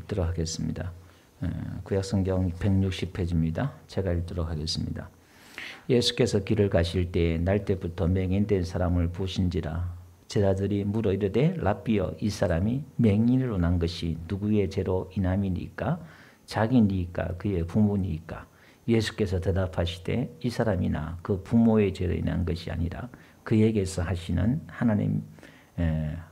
읽도록 하겠습니다. 구약성경 160페이지입니다. 제가 읽도록 하겠습니다. 예수께서 길을 가실 때에 날 때부터 맹인된 사람을 보신지라. 제자들이 물어 이르되 랍비여, 이 사람이 맹인으로 난 것이 누구의 죄로 인함이니까? 자기니까 그의 부모니까? 예수께서 대답하시되 이 사람이나 그 부모의 죄로 인한 것이 아니라 그에게서 하시는 하나님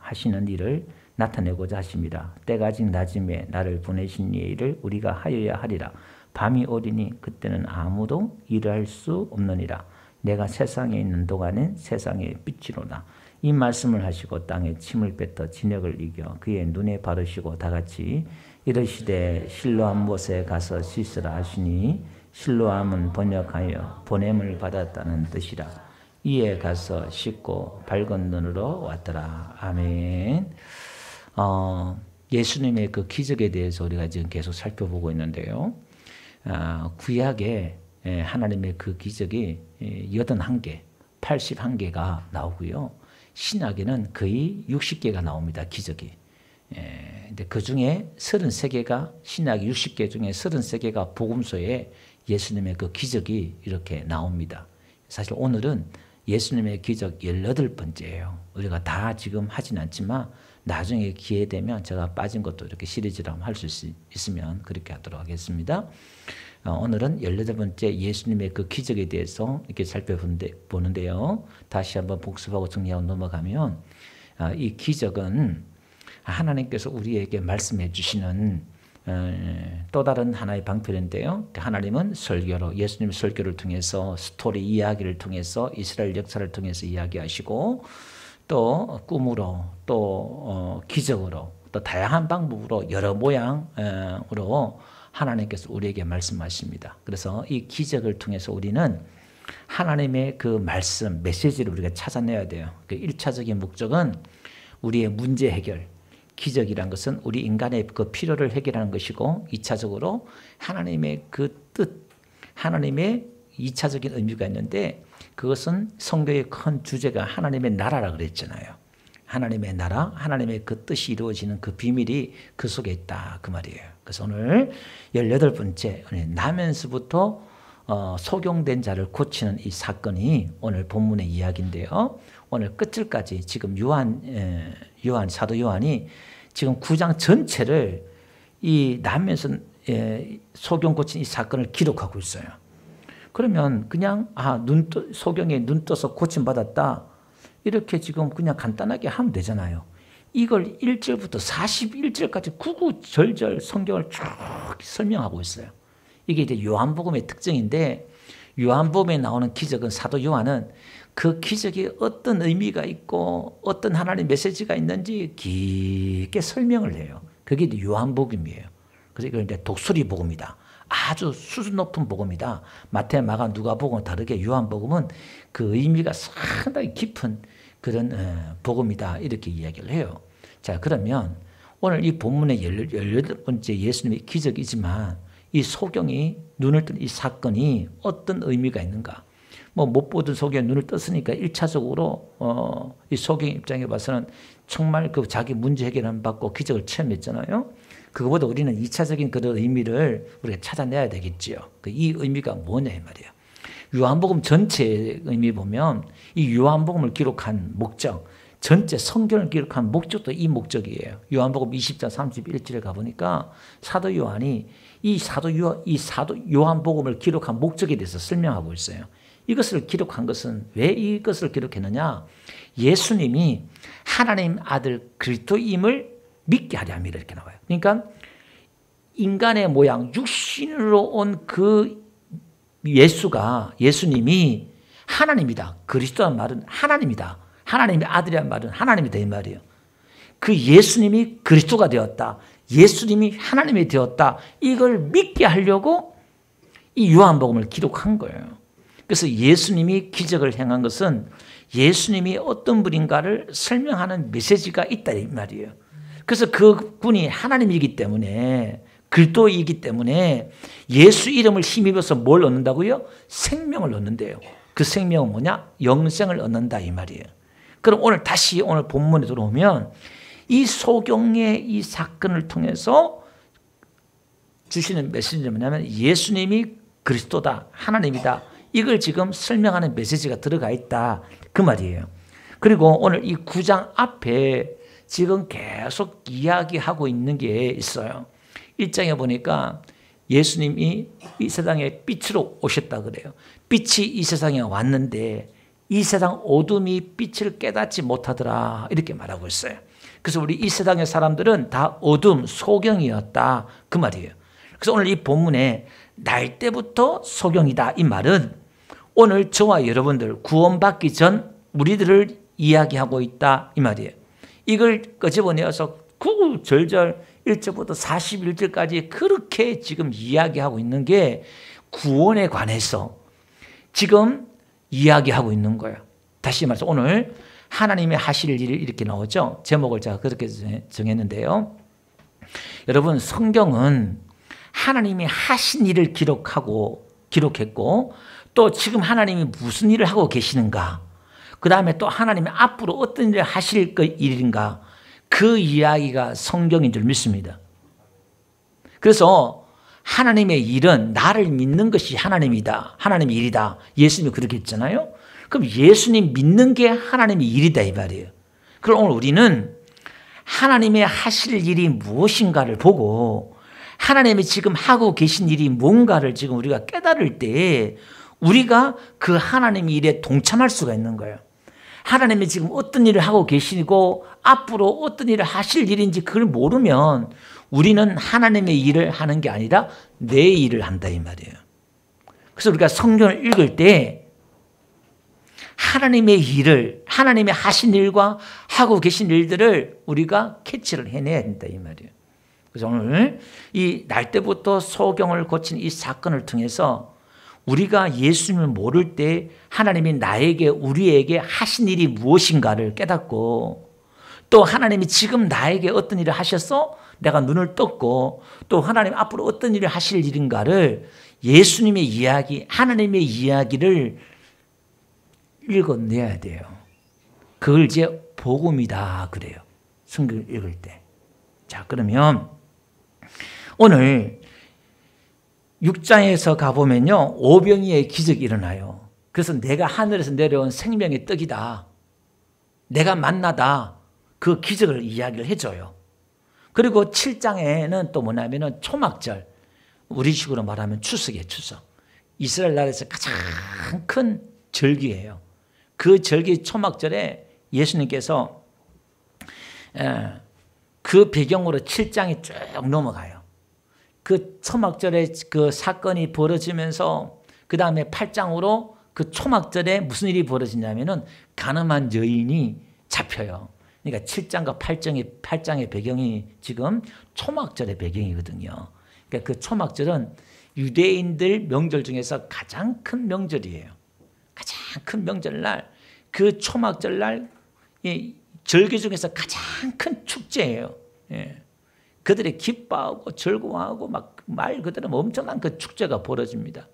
하시는 일을 나타내고자 하십니다. 때가 아직 낮음에 나를 보내신 이의 일을 우리가 하여야 하리라. 밤이 오리니 그때는 아무도 일할 수 없느니라. 내가 세상에 있는 동안은 세상의 빛이로다. 이 말씀을 하시고 땅에 침을 뱉어 진역을 이겨 그의 눈에 바르시고 다같이 이르시되 실로암 못에 가서 씻으라 하시니 실로암은 번역하여 보냄을 받았다는 뜻이라. 이에 가서 씻고 밝은 눈으로 왔더라. 아멘. 예수님의 그 기적에 대해서 우리가 지금 계속 살펴보고 있는데요. 구약에 하나님의 그 기적이 81개, 81개가 나오고요. 신약에는 거의 60개가 나옵니다. 기적이. 근데 그 중에 33개가 신약 60개 중에 33개가 복음서에 예수님의 그 기적이 이렇게 나옵니다. 사실 오늘은 예수님의 기적 18번째예요. 우리가 다 지금 하진 않지만 나중에 기회 되면 제가 빠진 것도 이렇게 시리즈로 할 수 있으면 그렇게 하도록 하겠습니다. 오늘은 18번째 예수님의 그 기적에 대해서 이렇게 살펴보는데요. 다시 한번 복습하고 정리하고 넘어가면 이 기적은 하나님께서 우리에게 말씀해 주시는 또 다른 하나의 방편인데요. 하나님은 설교로, 예수님 설교를 통해서 스토리 이야기를 통해서 이스라엘 역사를 통해서 이야기하시고 또 꿈으로 또 기적으로 또 다양한 방법으로 여러 모양으로 하나님께서 우리에게 말씀하십니다. 그래서 이 기적을 통해서 우리는 하나님의 그 말씀, 메시지를 우리가 찾아내야 돼요. 그 1차적인 목적은 우리의 문제 해결, 기적이란 것은 우리 인간의 그 필요를 해결하는 것이고 2차적으로 하나님의 그 뜻, 하나님의 2차적인 의미가 있는데 그것은 성경의 큰 주제가 하나님의 나라라 그랬잖아요. 하나님의 나라, 하나님의 그 뜻이 이루어지는 그 비밀이 그 속에 있다 그 말이에요. 그래서 오늘 18번째 나면서부터 소경된 자를 고치는 이 사건이 오늘 본문의 이야기인데요. 오늘 끝을까지 지금 사도 요한이 지금 9장 전체를 이 나면서 소경 고친 이 사건을 기록하고 있어요. 그러면 그냥 소경에 눈 떠서 고침받았다 이렇게 지금 그냥 간단하게 하면 되잖아요. 이걸 1절부터 41절까지 구구절절 성경을 쭉 설명하고 있어요. 이게 이제 요한복음의 특징인데 요한복음에 나오는 기적은 사도 요한은 그 기적이 어떤 의미가 있고 어떤 하나님의 메시지가 있는지 깊게 설명을 해요. 그게 이제 요한복음이에요. 그래서 이걸 이제 독수리 복음이다. 아주 수준 높은 복음이다. 마태, 마가, 누가복음과 다르게 요한복음은 그 의미가 상당히 깊은 그런 복음이다. 이렇게 이야기를 해요. 자, 그러면 오늘 이 본문의 18번째 예수님의 기적이지만 이 소경이 눈을 뜬 이 사건이 어떤 의미가 있는가? 못 보던 소경이 눈을 떴으니까 1차적으로 이 소경 입장에 봐서는 정말 그 자기 문제 해결을 받고 기적을 체험했잖아요. 그거보다 우리는 2차적인 그런 의미를 우리가 찾아내야 되겠지요. 이 의미가 뭐냐 이 말이에요. 요한복음 전체의 의미 보면 이 요한복음을 기록한 목적, 전체 성경을 기록한 목적도 이 목적이에요. 요한복음 20장 31절에 가보니까 사도 요한이 이 사도 요한복음을 기록한 목적에 대해서 설명하고 있어요. 이것을 기록한 것은 왜 이것을 기록했느냐? 예수님이 하나님 아들 그리스도임을 믿게 하려 함이라 이렇게 나와요. 그러니까 인간의 모양, 육신으로 온 그 예수님이 하나님이다. 그리스도란 말은 하나님이다. 하나님의 아들이란 말은 하나님이다 이 말이에요. 그 예수님이 그리스도가 되었다. 예수님이 하나님이 되었다. 이걸 믿게 하려고 이 요한복음을 기록한 거예요. 그래서 예수님이 기적을 행한 것은 예수님이 어떤 분인가를 설명하는 메시지가 있다 이 말이에요. 그래서 그분이 하나님이기 때문에 그리스도이기 때문에 예수 이름을 힘입어서 뭘 얻는다고요? 생명을 얻는데요. 그 생명은 뭐냐? 영생을 얻는다 이 말이에요. 그럼 오늘 본문에 들어오면 이 소경의 이 사건을 통해서 주시는 메시지는 뭐냐면 예수님이 그리스도다, 하나님이다. 이걸 지금 설명하는 메시지가 들어가 있다. 그 말이에요. 그리고 오늘 이 9장 앞에 지금 계속 이야기하고 있는 게 있어요. 1장에 보니까 예수님이 이 세상에 빛으로 오셨다 그래요. 빛이 이 세상에 왔는데 이 세상 어둠이 빛을 깨닫지 못하더라. 이렇게 말하고 있어요. 그래서 우리 이 세상의 사람들은 다 어둠, 소경이었다. 그 말이에요. 그래서 오늘 이 본문에 날 때부터 소경이다. 이 말은 오늘 저와 여러분들 구원받기 전 우리들을 이야기하고 있다. 이 말이에요. 이걸 끄집어내어서 구구절절 1절부터 41절까지 그렇게 지금 이야기하고 있는 게 구원에 관해서 지금 이야기하고 있는 거예요. 다시 말해서 오늘 하나님의 하실 일이 이렇게 나오죠. 제목을 제가 그렇게 정했는데요. 여러분 성경은 하나님이 하신 일을 기록했고 또 지금 하나님이 무슨 일을 하고 계시는가, 그 다음에 또 하나님이 앞으로 어떤 일을 하실 일인가, 그 이야기가 성경인 줄 믿습니다. 그래서 하나님의 일은 나를 믿는 것이 하나님이다. 하나님의 일이다. 예수님이 그렇게 했잖아요. 그럼 예수님 믿는 게 하나님의 일이다 이 말이에요. 그럼 오늘 우리는 하나님의 하실 일이 무엇인가를 보고 하나님이 지금 하고 계신 일이 뭔가를 지금 우리가 깨달을 때 우리가 그 하나님의 일에 동참할 수가 있는 거예요. 하나님이 지금 어떤 일을 하고 계시고 앞으로 어떤 일을 하실 일인지 그걸 모르면 우리는 하나님의 일을 하는 게 아니라 내 일을 한다 이 말이에요. 그래서 우리가 성경을 읽을 때 하나님의 일을, 하나님이 하신 일과 하고 계신 일들을 우리가 캐치를 해내야 된다 이 말이에요. 그래서 오늘 이 날 때부터 소경을 고친 이 사건을 통해서 우리가 예수님을 모를 때 하나님이 나에게, 우리에게 하신 일이 무엇인가를 깨닫고 또 하나님이 지금 나에게 어떤 일을 하셔서 내가 눈을 떴고 또 하나님 앞으로 어떤 일을 하실 일인가를 예수님의 이야기, 하나님의 이야기를 읽어내야 돼요. 그걸 이제 복음이다 그래요. 성경을 읽을 때. 자, 그러면 오늘 6장에서 가보면요, 오병이의 기적이 일어나요. 그래서 내가 하늘에서 내려온 생명의 떡이다, 내가 만나다, 그 기적을 이야기를 해줘요. 그리고 7장에는 또 뭐냐면은 초막절, 우리식으로 말하면 추석이에요. 추석. 이스라엘 나라에서 가장 큰 절기예요. 그 절기 초막절에 예수님께서 그 배경으로 7장이 쭉 넘어가요. 그 초막절에 그 사건이 벌어지면서 그 다음에 8장으로 그 초막절에 무슨 일이 벌어지냐면은 가늠한 여인이 잡혀요. 그러니까 7장과 8장의 배경이 지금 초막절의 배경이거든요. 그러니까 그 초막절은 유대인들 명절 중에서 가장 큰 명절이에요. 가장 큰 명절날, 그 초막절날 절기 중에서 가장 큰 축제예요. 예. 그들이 기뻐하고 즐거워하고 막 말 그대로 엄청난 그 축제가 벌어집니다.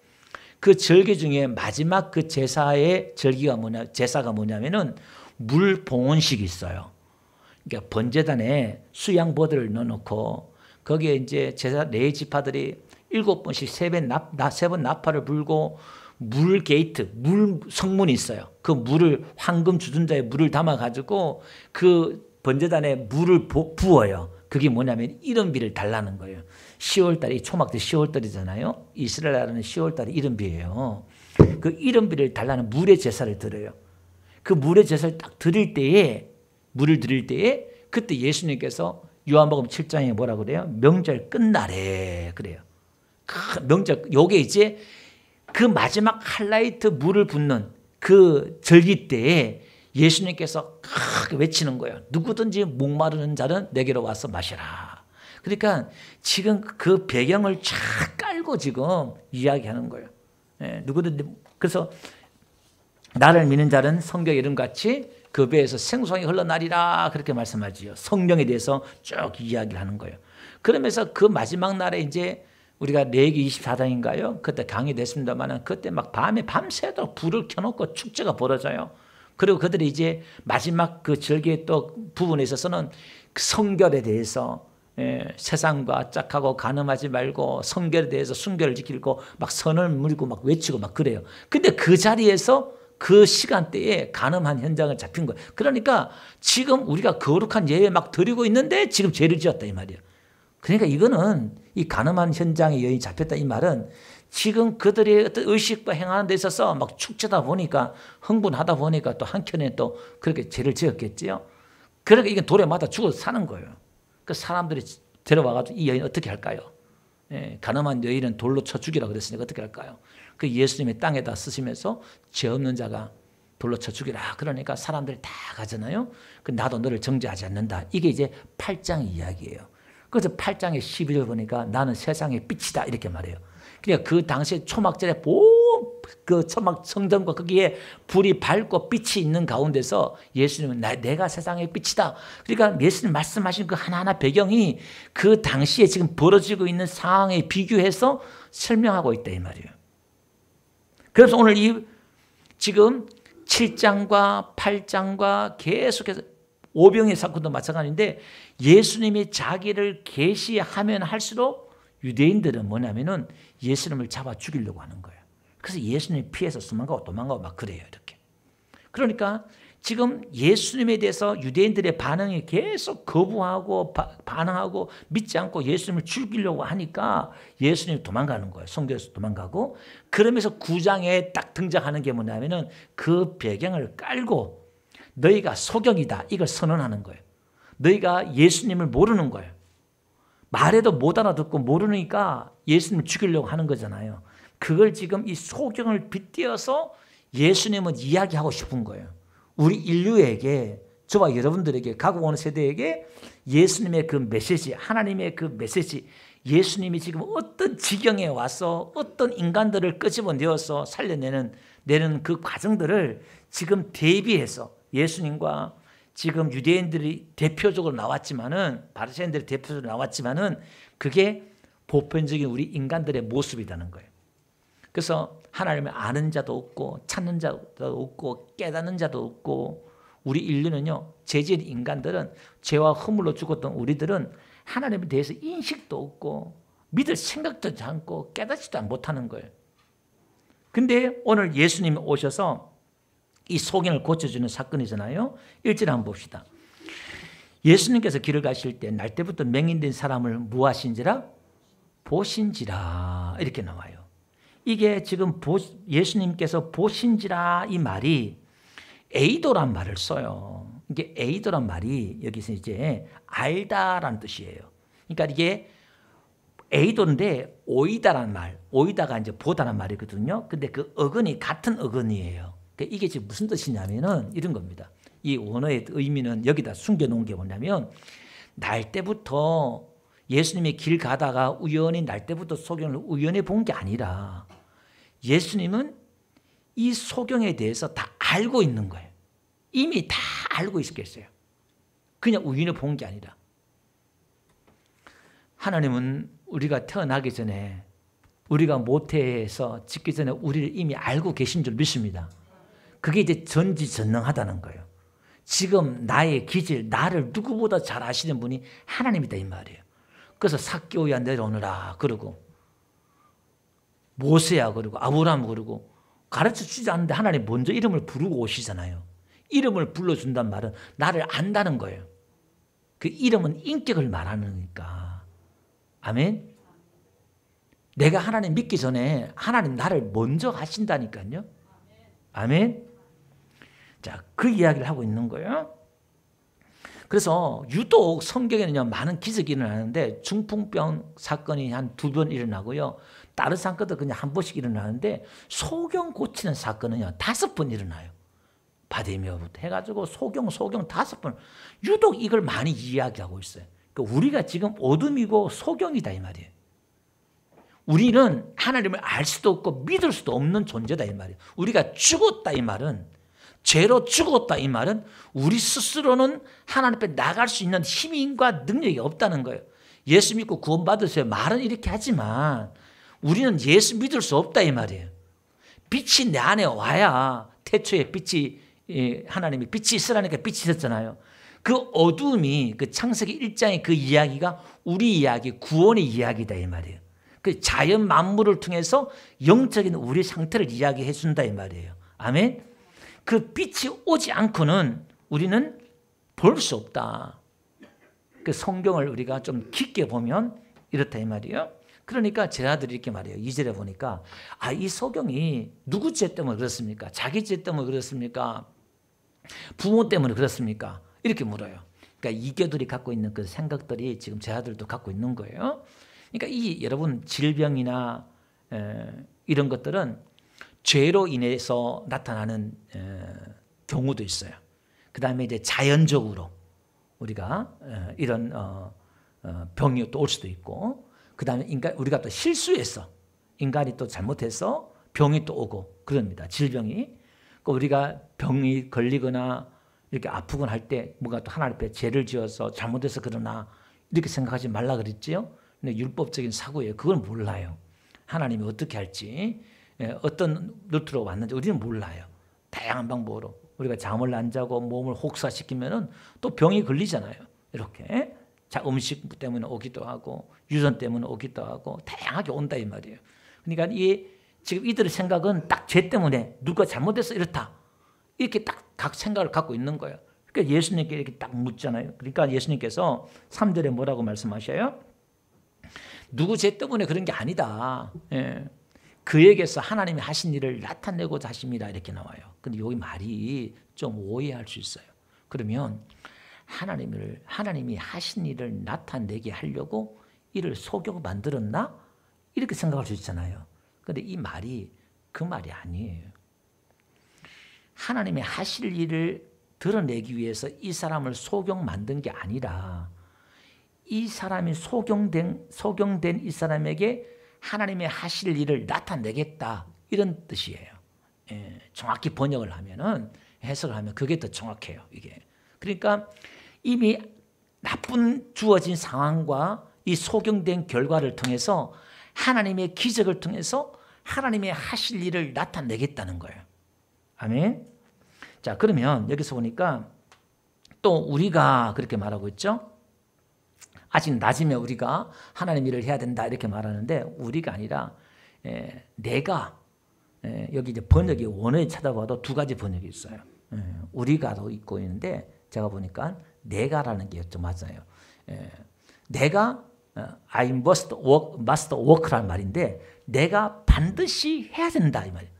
그 절기 중에 마지막 그 제사의 제사가 뭐냐면은 물 봉헌식이 있어요. 그러니까 번제단에 수양보들을 넣어놓고 거기에 이제 제사 네 지파들이 7번씩 세 번 나팔을 불고 물 게이트, 물 성문이 있어요. 그 물을 황금 주전자에 물을 담아가지고 그 번제단에 물을 부어요. 그게 뭐냐면 이른비를 달라는 거예요. 10월달이 초막절 10월달이잖아요. 이스라엘 나라는 10월달이 이른비예요. 그 이른비를 달라는 물의 제사를 드려요. 그 물의 제사를 딱 드릴 때에, 물을 드릴 때에 그때 예수님께서 요한복음 7장에 뭐라 그래요? 명절 끝날에 그래요. 명절, 요게 이제 그 마지막 하이라이트 물을 붓는 그 절기 때에 예수님께서 크게 외치는 거예요. 누구든지 목마르는 자는 내게로 와서 마시라. 그러니까 지금 그 배경을 쫙 깔고 지금 이야기하는 거예요. 예, 누구든지. 그래서 나를 믿는 자는 성경 이름같이 그 배에서 생수강이 흘러나리라 그렇게 말씀하지요. 성령에 대해서 쭉 이야기를 하는 거예요. 그러면서 그 마지막 날에 이제 우리가 레위기 24장인가요? 그때 강의됐습니다만 그때 막 밤새도록 불을 켜놓고 축제가 벌어져요. 그리고 그들이 이제 마지막 그 절기의 또 부분에 있어서는 그 성결에 대해서 세상과 짝하고 간음하지 말고 성결에 대해서 순결을 지키고 막 선을 물고 막 외치고 막 그래요. 근데 그 자리에서 그 시간대에 간음한 현장을 잡힌 거예요. 그러니까 지금 우리가 거룩한 예배 막 드리고 있는데 지금 죄를 지었다 이 말이에요. 그러니까 이거는 이 간음한 현장에 여인이 잡혔다 이 말은 지금 그들의 어떤 의식과 행하는 데 있어서 막 축제다 보니까 흥분하다 보니까 또 한켠에 또 그렇게 죄를 지었겠지요. 그러니까 이게 돌에 맞아 죽어서 사는 거예요. 그 사람들이 데려와가지고 이 여인 어떻게 할까요? 간음한 여인은 돌로 쳐 죽이라 그랬으니까 어떻게 할까요? 그 예수님이 땅에다 쓰시면서 죄 없는 자가 돌로 쳐 죽이라. 그러니까 사람들이 다 가잖아요. 나도 너를 정죄하지 않는다. 이게 이제 8장 이야기예요. 그래서 8장의 12절 보니까 나는 세상의 빛이다 이렇게 말해요. 그러니까 그 당시에 초막절에 그 초막 성전과 거기에 불이 밝고 빛이 있는 가운데서 예수님은 내가 세상의 빛이다. 그러니까 예수님 말씀하신 그 하나하나 배경이 그 당시에 지금 벌어지고 있는 상황에 비교해서 설명하고 있다 이 말이에요. 그래서 오늘 이 지금 7장과 8장과 계속해서 오병의 사건도 마찬가지인데 예수님이 자기를 계시하면 할수록 유대인들은 뭐냐면은 예수님을 잡아 죽이려고 하는 거예요. 그래서 예수님이 피해서 도망가고 막 그래요. 이렇게. 그러니까 지금 예수님에 대해서 유대인들의 반응이 계속 거부하고 반항하고 믿지 않고 예수님을 죽이려고 하니까 예수님이 도망가는 거예요. 성경에서 도망가고 그러면서 9장에 딱 등장하는 게 뭐냐면은 그 배경을 깔고 너희가 소경이다 이걸 선언하는 거예요. 너희가 예수님을 모르는 거예요. 말해도 못 알아듣고 모르니까 예수님을 죽이려고 하는 거잖아요. 그걸 지금 이 소경을 빗대어서 예수님은 이야기하고 싶은 거예요. 우리 인류에게 저와 여러분들에게 가고 오는 세대에게 예수님의 그 메시지 하나님의 그 메시지 예수님이 지금 어떤 지경에 와서 어떤 인간들을 끄집어내어서 살려내는 그 과정들을 지금 대비해서 예수님과 지금 유대인들이 대표적으로 나왔지만은 바리새인들이 대표적으로 나왔지만은 그게 보편적인 우리 인간들의 모습이라는 거예요. 그래서 하나님을 아는 자도 없고 찾는 자도 없고 깨닫는 자도 없고 우리 인류는요 죄지은 인간들은 죄와 허물로 죽었던 우리들은 하나님에 대해서 인식도 없고 믿을 생각도 하지 않고 깨닫지도 못하는 거예요. 근데 오늘 예수님이 오셔서 이 소경을 고쳐주는 사건이잖아요. 1절 한번 봅시다. 예수님께서 길을 가실 때 날때부터 맹인된 사람을 무하신지라 보신지라 이렇게 나와요. 이게 지금 예수님께서 보신지라 이 말이 에이도란 말을 써요. 이게 에이도란 말이 여기서 이제 알다라는 뜻이에요. 그러니까 이게 에이도인데 오이다란 말, 오이다가 이제 보다란 말이거든요. 근데 그 어근이 같은 어근이에요. 이게 지금 무슨 뜻이냐면은 이런 겁니다. 이 원어의 의미는 여기다 숨겨놓은 게 뭐냐면 날 때부터 예수님이 길 가다가 우연히 날 때부터 소경을 우연히 본 게 아니라 예수님은 이 소경에 대해서 다 알고 있는 거예요. 이미 다 알고 있었겠어요. 그냥 우연히 본 게 아니라 하나님은 우리가 태어나기 전에 우리가 모태에서 짓기 전에 우리를 이미 알고 계신 줄 믿습니다. 그게 이제 전지전능하다는 거예요. 지금 나의 기질, 나를 누구보다 잘 아시는 분이 하나님이다 이 말이에요. 그래서 삭개오야 내려오너라 그러고 모세야 그러고 아브라함 그러고 가르쳐 주지 않는데 하나님 먼저 이름을 부르고 오시잖아요. 이름을 불러준단 말은 나를 안다는 거예요. 그 이름은 인격을 말하니까. 아멘. 내가 하나님 믿기 전에 하나님 나를 먼저 하신다니까요. 아멘. 자, 그 이야기를 하고 있는 거예요. 그래서 유독 성경에는요 많은 기적이 일어나는데 중풍병 사건이 한 2번 일어나고요. 다른 사건도 그냥 한 번씩 일어나는데 소경 고치는 사건은요 5번 일어나요. 바디메오부터 해가지고 소경 5번. 유독 이걸 많이 이야기하고 있어요. 그러니까 우리가 지금 어둠이고 소경이다 이 말이에요. 우리는 하나님을 알 수도 없고 믿을 수도 없는 존재다 이 말이에요. 우리가 죽었다 이 말은 죄로 죽었다 이 말은 우리 스스로는 하나님 앞에 나갈 수 있는 힘과 능력이 없다는 거예요. 예수 믿고 구원받으세요. 말은 이렇게 하지만 우리는 예수 믿을 수 없다 이 말이에요. 빛이 내 안에 와야 태초에 빛이 하나님이 빛이 있으라니까 빛이 있었잖아요. 그 어둠이 그 창세기 1장의 그 이야기가 우리 이야기, 구원의 이야기다 이 말이에요. 그 자연 만물을 통해서 영적인 우리 상태를 이야기해 준다 이 말이에요. 아멘. 그 빛이 오지 않고는 우리는 볼 수 없다. 그 성경을 우리가 좀 깊게 보면 이렇다 이 말이에요. 그러니까 제자들이 이렇게 말해요. 2절에 보니까 이 소경이 누구 죄 때문에 그렇습니까? 자기 죄 때문에 그렇습니까? 부모 때문에 그렇습니까? 이렇게 물어요. 그러니까 이교들이 갖고 있는 그 생각들이 지금 제자들도 갖고 있는 거예요. 그러니까 이 여러분 질병이나 이런 것들은 죄로 인해서 나타나는 경우도 있어요. 그 다음에 이제 자연적으로 우리가 이런 병이 또 올 수도 있고, 그 다음에 우리가 또 실수해서 인간이 또 잘못해서 병이 또 오고 그럽니다. 질병이. 우리가 병이 걸리거나 이렇게 아프거나 할 때 뭔가 또 하나님 앞에 죄를 지어서 잘못해서 그러나 이렇게 생각하지 말라 그랬지요. 근데 율법적인 사고예요. 그걸 몰라요. 하나님이 어떻게 할지, 어떤 루트로 왔는지 우리는 몰라요. 다양한 방법으로 우리가 잠을 안 자고 몸을 혹사시키면은 또 병이 걸리잖아요. 이렇게 음식 때문에 오기도 하고 유전 때문에 오기도 하고 다양하게 온다 이 말이에요. 그러니까 지금 이들의 생각은 딱 죄 때문에 누가 잘못해서 이렇다 이렇게 딱 각 생각을 갖고 있는 거예요. 그러니까 예수님께 이렇게 딱 묻잖아요. 그러니까 예수님께서 3절에 뭐라고 말씀하셔요? 누구 죄 때문에 그런 게 아니다. 그에게서 하나님이 하신 일을 나타내고자 하십니다. 이렇게 나와요. 근데 여기 말이 좀 오해할 수 있어요. 그러면 하나님이 하신 일을 나타내게 하려고 이를 속여 만들었나? 이렇게 생각할 수 있잖아요. 그런데 이 말이 그 말이 아니에요. 하나님이 하실 일을 드러내기 위해서 이 사람을 소경 만든 게 아니라 이 사람이 소경된 이 사람에게 하나님의 하실 일을 나타내겠다 이런 뜻이에요. 정확히 번역을 하면은, 해석을 하면 그게 더 정확해요. 이게. 그러니까 이미 나쁜 주어진 상황과 이 소경된 결과를 통해서 하나님의 기적을 통해서 하나님의 하실 일을 나타내겠다는 거예요. 아멘. 자, 그러면 여기서 보니까 또 우리가 그렇게 말하고 있죠. 아직 낮이면 우리가 하나님 일을 해야 된다 이렇게 말하는데 우리가 아니라 내가, 여기 이제 번역이 원어에 찾아봐도 두 가지 번역이 있어요. 우리가도 있고 있는데 제가 보니까 내가라는 게 좀 맞아요. 내가 I must work라는 말인데 내가 반드시 해야 된다 이 말이에요.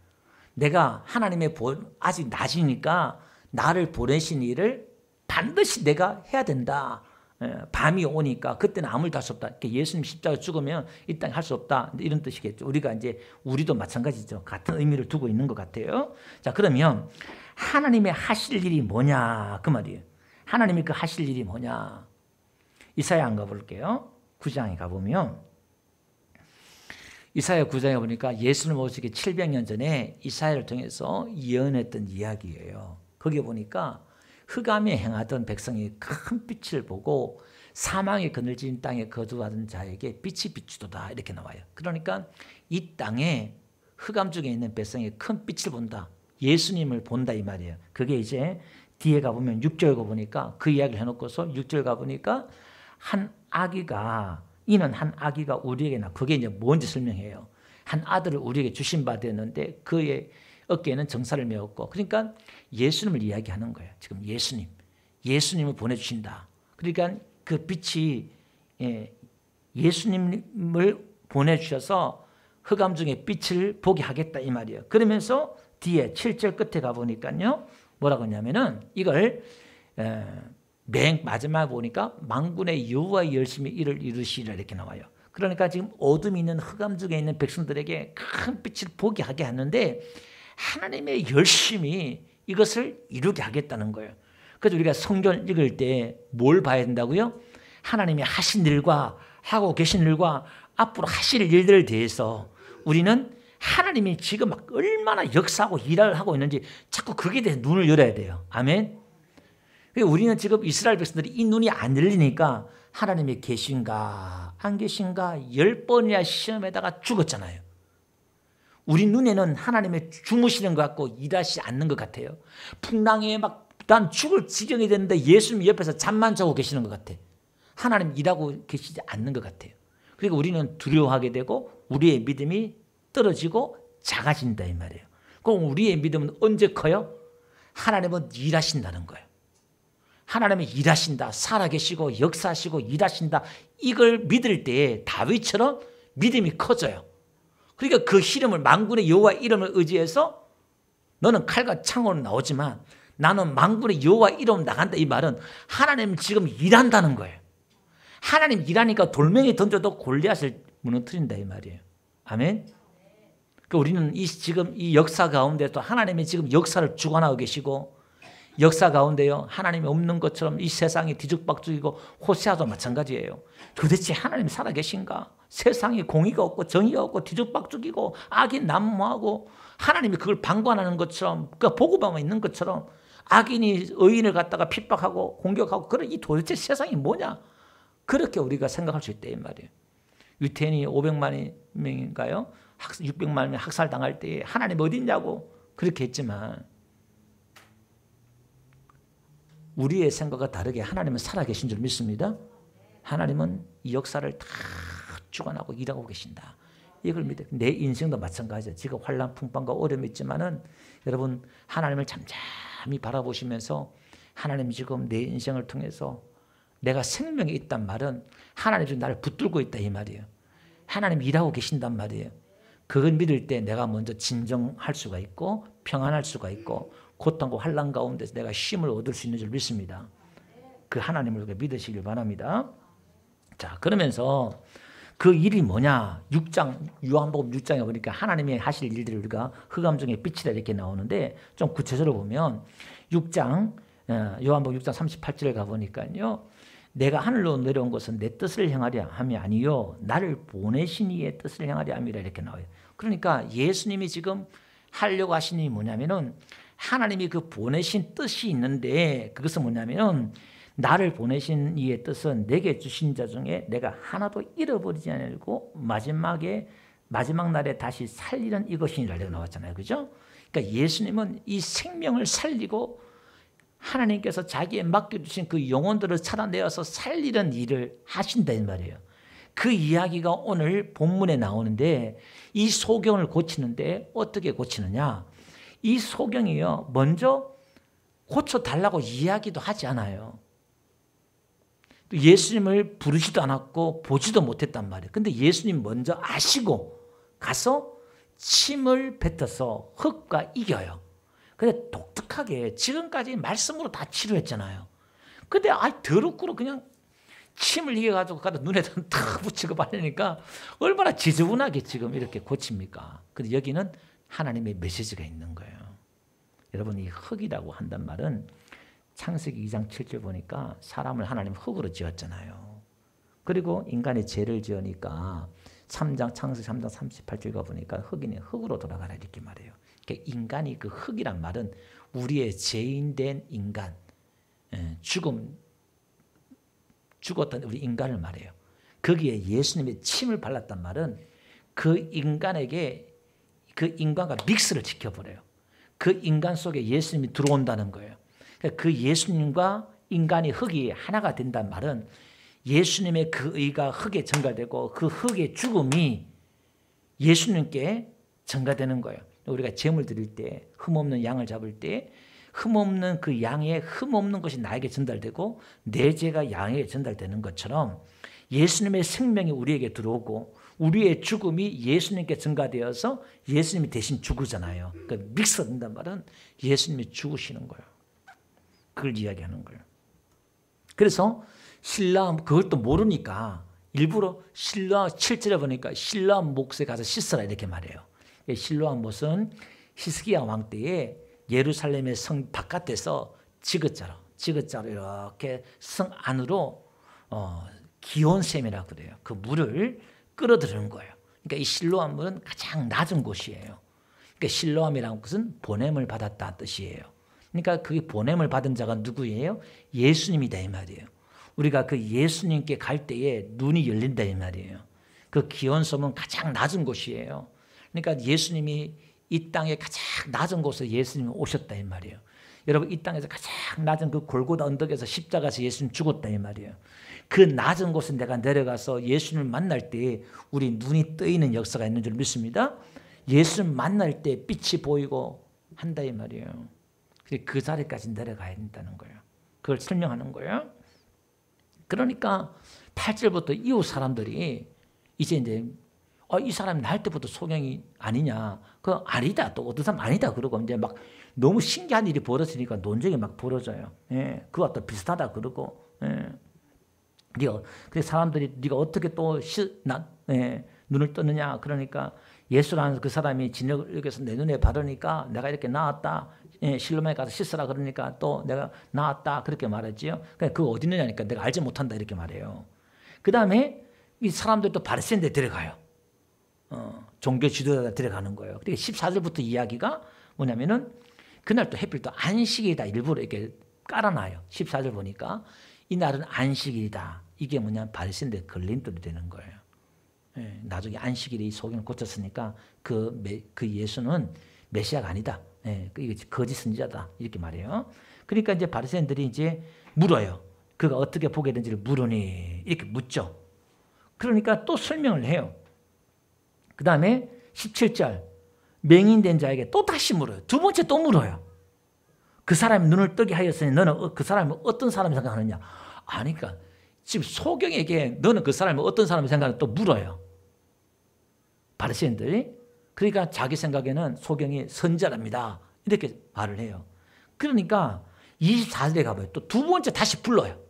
내가 하나님의 아직 낮이니까 나를 보내신 일을 반드시 내가 해야 된다. 밤이 오니까 그때는 아무 일도 할 수 없다. 예수님 십자가 죽으면 이 땅에 할 수 없다. 이런 뜻이겠죠. 우리도 마찬가지죠. 같은 의미를 두고 있는 것 같아요. 자, 그러면 하나님의 하실 일이 뭐냐 그 말이에요. 하나님이 그 하실 일이 뭐냐. 이사야 안 가볼게요. 9장에 가보면 이사야 9장에 보니까 예수를 모시기 700년 전에 이사야를 통해서 예언했던 이야기예요. 거기에 보니까 흑암에 행하던 백성이 큰 빛을 보고 사망의 그늘진 땅에 거주하던 자에게 빛이 비추도다 이렇게 나와요. 그러니까 이 땅에 흑암 중에 있는 백성이 큰 빛을 본다. 예수님을 본다 이 말이에요. 그게 이제 뒤에 가보면 6절 가보니까 그 이야기를 해놓고서 6절 가보니까 이는 한 아기가 우리에게 그게 이제 뭔지 설명해요. 한 아들을 우리에게 주신 바 되었는데 그의 어깨에는 정사를 메었고, 그러니까 예수님을 이야기하는 거예요. 지금 예수님을 보내주신다. 그러니까 그 빛이 예수님을 보내주셔서 흑암 중에 빛을 보게 하겠다 이 말이에요. 그러면서 뒤에 7절 끝에 가보니까요 뭐라고 하냐면은 이걸 맨 마지막에 보니까 만군의 여호와의 열심히 이를 이루시리라 이렇게 나와요. 그러니까 지금 어둠이 있는 흑암 중에 있는 백성들에게 큰 빛을 보게 하게 하는데 하나님의 열심히 이것을 이루게 하겠다는 거예요. 그래서 우리가 성경 읽을 때 뭘 봐야 된다고요? 하나님이 하신 일과 하고 계신 일과 앞으로 하실 일들에 대해서 우리는 하나님이 지금 막 얼마나 역사하고 일을 하고 있는지 자꾸 거기에 대해 눈을 열어야 돼요. 아멘. 우리는 지금 이스라엘 백성들이 이 눈이 안 열리니까 하나님이 계신가 안 계신가 10번이나 시험에다가 죽었잖아요. 우리 눈에는 하나님의 주무시는 것 같고 일하시지 않는 것 같아요. 풍랑에 막 난 죽을 지경이 됐는데 예수님 옆에서 잠만 자고 계시는 것 같아. 하나님 일하고 계시지 않는 것 같아요. 그리고 우리는 두려워하게 되고 우리의 믿음이 떨어지고 작아진다 이 말이에요. 그럼 우리의 믿음은 언제 커요? 하나님은 일하신다는 거예요. 하나님이 일하신다, 살아계시고 역사하시고 일하신다, 이걸 믿을 때에 다윗처럼 믿음이 커져요. 그러니까 그 이름을, 만군의 여호와 이름을 의지해서 너는 칼과 창으로 나오지만 나는 만군의 여호와 이름으로 나간다, 이 말은 하나님은 지금 일한다는 거예요. 하나님 일하니까 돌멩이 던져도 골리앗을 무너뜨린다 이 말이에요. 아멘. 그러니까 우리는 지금 이 역사 가운데도 하나님이 지금 역사를 주관하고 계시고, 역사 가운데요 하나님이 없는 것처럼 이 세상이 뒤죽박죽이고, 호세아도 마찬가지예요. 도대체 하나님 살아계신가? 세상에 공의가 없고 정의가 없고 뒤죽박죽이고 악이 난무하고 하나님이 그걸 방관하는 것처럼, 그러니까 보고만 있는 것처럼 악인이 의인을 갖다가 핍박하고 공격하고, 그런 이 도대체 세상이 뭐냐? 그렇게 우리가 생각할 수 있다 이 말이에요. 유태인이 500만 명인가요? 600만 명 학살당할 때 하나님 어디 있냐고 그렇게 했지만, 우리의 생각과 다르게 하나님은 살아계신 줄 믿습니다. 하나님은 이 역사를 다 주관하고 일하고 계신다. 이걸 믿어. 내 인생도 마찬가지죠. 지금 환난, 풍파가 어려움이 있지만은 여러분 하나님을 잠잠히 바라보시면서, 하나님이 지금 내 인생을 통해서 내가 생명이 있단 말은 하나님이 지금 나를 붙들고 있다 이 말이에요. 하나님이 일하고 계신단 말이에요. 그걸 믿을 때 내가 먼저 진정할 수가 있고 평안할 수가 있고 고통과 환난 가운데서 내가 쉼을 얻을 수 있는 줄 믿습니다. 그 하나님을 믿으시길 바랍니다. 자, 그러면서 그 일이 뭐냐? 6장, 요한복음 6장에 보니까 하나님이 하실 일들을 우리가 흑암 중에 빛이다 이렇게 나오는데, 좀 구체적으로 보면 6장, 요한복음 6장 38절에 가보니까요, 내가 하늘로 내려온 것은 내 뜻을 행하려 함이 아니요 나를 보내신 이의 뜻을 행하려 함이라 이렇게 나와요. 그러니까 예수님이 지금 하려고 하신 일이 뭐냐면은, 하나님이 그 보내신 뜻이 있는데, 그것은 뭐냐면은 나를 보내신 이의 뜻은 내게 주신 자 중에 내가 하나도 잃어버리지 않고 마지막 날에 다시 살리는 이것이니라 나왔잖아요. 그죠? 그러니까 예수님은 이 생명을 살리고 하나님께서 자기에 맡겨주신 그 영혼들을 찾아내어서 살리는 일을 하신다 이 말이에요. 그 이야기가 오늘 본문에 나오는데, 이 소경을 고치는데 어떻게 고치느냐? 이 소경이요, 먼저 고쳐달라고 이야기도 하지 않아요. 또 예수님을 부르지도 않았고 보지도 못했단 말이에요. 근데 예수님 먼저 아시고 가서 침을 뱉어서 흙과 이겨요. 근데 독특하게 지금까지 말씀으로 다 치료했잖아요. 근데 더럽고 그냥 침을 이겨가지고 가다 눈에다 탁 붙이고 바르니까 얼마나 지저분하게 지금 이렇게 고칩니까? 근데 여기는 하나님의 메시지가 있는 거예요. 여러분, 이 흙이라고 한단 말은 창세기 2장 7절 보니까 사람을 하나님 흙으로 지었잖아요. 그리고 인간이 죄를 지으니까 창세기 3장 38절 가보니까 흙이니 흙으로 돌아가라 이렇게 말해요. 그러니까 인간이, 그 흙이란 말은 우리의 죄인된 인간, 죽었던 우리 인간을 말해요. 거기에 예수님이 침을 발랐단 말은 그 인간에게, 그 인간과 믹스를 지켜버려요. 그 인간 속에 예수님이 들어온다는 거예요. 그 예수님과 인간이 흙이 하나가 된다는 말은 예수님의 그 의가 흙에 전가되고 그 흙의 죽음이 예수님께 전가되는 거예요. 우리가 제물 드릴 때, 흠없는 양을 잡을 때 흠없는 그 양의 흠없는 것이 나에게 전달되고 내 죄가 양에게 전달되는 것처럼 예수님의 생명이 우리에게 들어오고 우리의 죽음이 예수님께 전가되어서 예수님이 대신 죽으잖아요. 그 믹스된단 말은 예수님이 죽으시는 거예요. 그걸 이야기하는 거예요. 그래서 실로암, 그것도 모르니까 일부러 실로암 7절에 보니까 실로암 몫에 가서 씻어라 이렇게 말해요. 실로암 못은 히스기야 왕 때에 예루살렘의 성 바깥에서 지긋자로 이렇게 성 안으로 기온샘이라고 그래요. 그 물을 끌어들이는 거예요. 그러니까 이 실로암 물은 가장 낮은 곳이에요. 그러니까 실로암이라는 것은 보냄을 받았다 뜻이에요. 그러니까 그 보냄을 받은 자가 누구예요? 예수님이다 이 말이에요. 우리가 그 예수님께 갈 때에 눈이 열린다 이 말이에요. 그 기온섬은 가장 낮은 곳이에요. 그러니까 예수님이 이 땅에 가장 낮은 곳에 예수님이 오셨다 이 말이에요. 여러분 이 땅에서 가장 낮은 그 골고다 언덕에서 십자가에서 예수님 죽었다 이 말이에요. 그 낮은 곳에 내가 내려가서 예수님을 만날 때 우리 눈이 떠있는 역사가 있는 줄 믿습니다. 예수님 만날 때 빛이 보이고 한다 이 말이에요. 그 자리까지 내려가야 된다는 거예요. 그걸 설명하는 거예요. 그러니까 8절부터 이후 사람들이 이제 이 사람이 날 때부터 소경이 아니냐. 그거 아니다. 또 어떤 사람 아니다. 그러고 이제 막 너무 신기한 일이 벌어지니까 논쟁이 막 벌어져요. 예, 그와 또 비슷하다. 그러고. 예. 그래서 사람들이 네가 어떻게 또 눈을 떴느냐. 그러니까 예수라는 그 사람이 진흙을 여기서 내 눈에 바르니까 내가 이렇게 나았다. 예, 실로마에 가서 씻으라 그러니까 또 내가 나았다. 그렇게 말했지요. 그러니까 그거 어디 있느냐니까 내가 알지 못한다. 이렇게 말해요. 그 다음에 이 사람들도 바리새인데 들어가요. 종교 지도자가 들어가는 거예요. 그러니까 14절부터 이야기가 뭐냐면은 그날 또 해필 또 안식일이다. 일부러 이렇게 깔아놔요. 14절 보니까 이 날은 안식일이다. 이게 뭐냐면 바리새인데 걸림돌이 되는 거예요. 예, 나중에 안식일이 소경을 고쳤으니까 그 예수는 메시아가 아니다. 예, 이게 거짓 선지자다. 이렇게 말해요. 그러니까 이제 바리새인들이 이제 물어요. 그가 어떻게 보게 된지를 물으니 이렇게 묻죠. 그러니까 또 설명을 해요. 그 다음에 17절 맹인된 자에게 또 다시 물어요. 두 번째 또 물어요. 그 사람이 눈을 뜨게 하였으니 너는 그 사람을 어떤 사람이 생각하느냐. 아니 그러니까 지금 소경에게 너는 그 사람을 어떤 사람이 생각하느냐 또 물어요. 바리새인들이. 그러니까 자기 생각에는 소경이 선지자랍니다. 이렇게 말을 해요. 그러니까 24절에 가봐요. 또 두 번째 다시 불러요.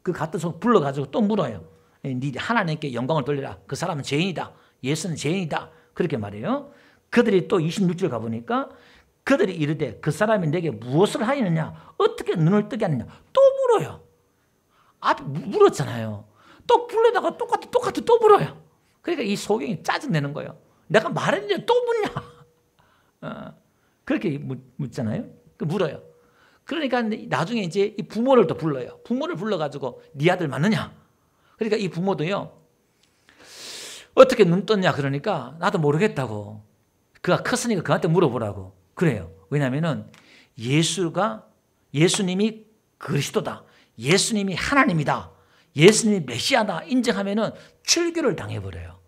그 같은 소경 불러가지고 또 물어요. 네 하나님께 영광을 돌리라. 그 사람은 죄인이다. 예수는 죄인이다. 그렇게 말해요. 그들이 또 26절 가보니까 그들이 이르되 그 사람이 내게 무엇을 하였느냐. 어떻게 눈을 뜨게 하느냐. 또 물어요. 앞에 물었잖아요. 또 불러다가 똑같이 또 물어요. 그러니까 이 소경이 짜증내는 거예요. 내가 말했는데 또 묻냐. 그렇게 묻잖아요. 물어요. 그러니까 나중에 이제 이 부모를 또 불러요. 부모를 불러가지고 네 아들 맞느냐. 그러니까 이 부모도요. 어떻게 눈 떴냐 그러니까 나도 모르겠다고. 그가 컸으니까 그한테 물어보라고. 그래요. 왜냐하면은 예수님이 그리스도다. 예수님이 하나님이다. 예수님이 메시아다. 인정하면은 출교를 당해버려요.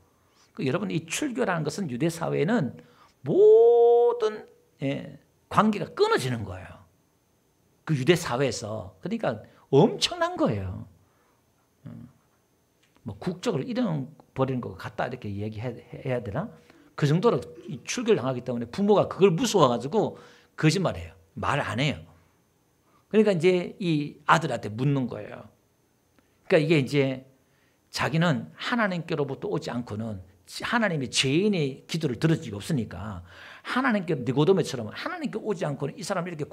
여러분 이 출교라는 것은 유대 사회에는 모든 관계가 끊어지는 거예요. 그 유대 사회에서. 그러니까 엄청난 거예요. 뭐 국적을 잃어버리는 것 같다 이렇게 얘기해야 되나? 그 정도로 출교를 당하기 때문에 부모가 그걸 무서워가지고 거짓말해요. 말을 안 해요. 그러니까 이제 이 아들한테 묻는 거예요. 그러니까 이게 이제 자기는 하나님께로부터 오지 않고는 하나님이 죄인의 기도를 들을 적이 없으니까 하나님께 니고데모처럼 하나님께 오지 않고는 이 사람이 이렇게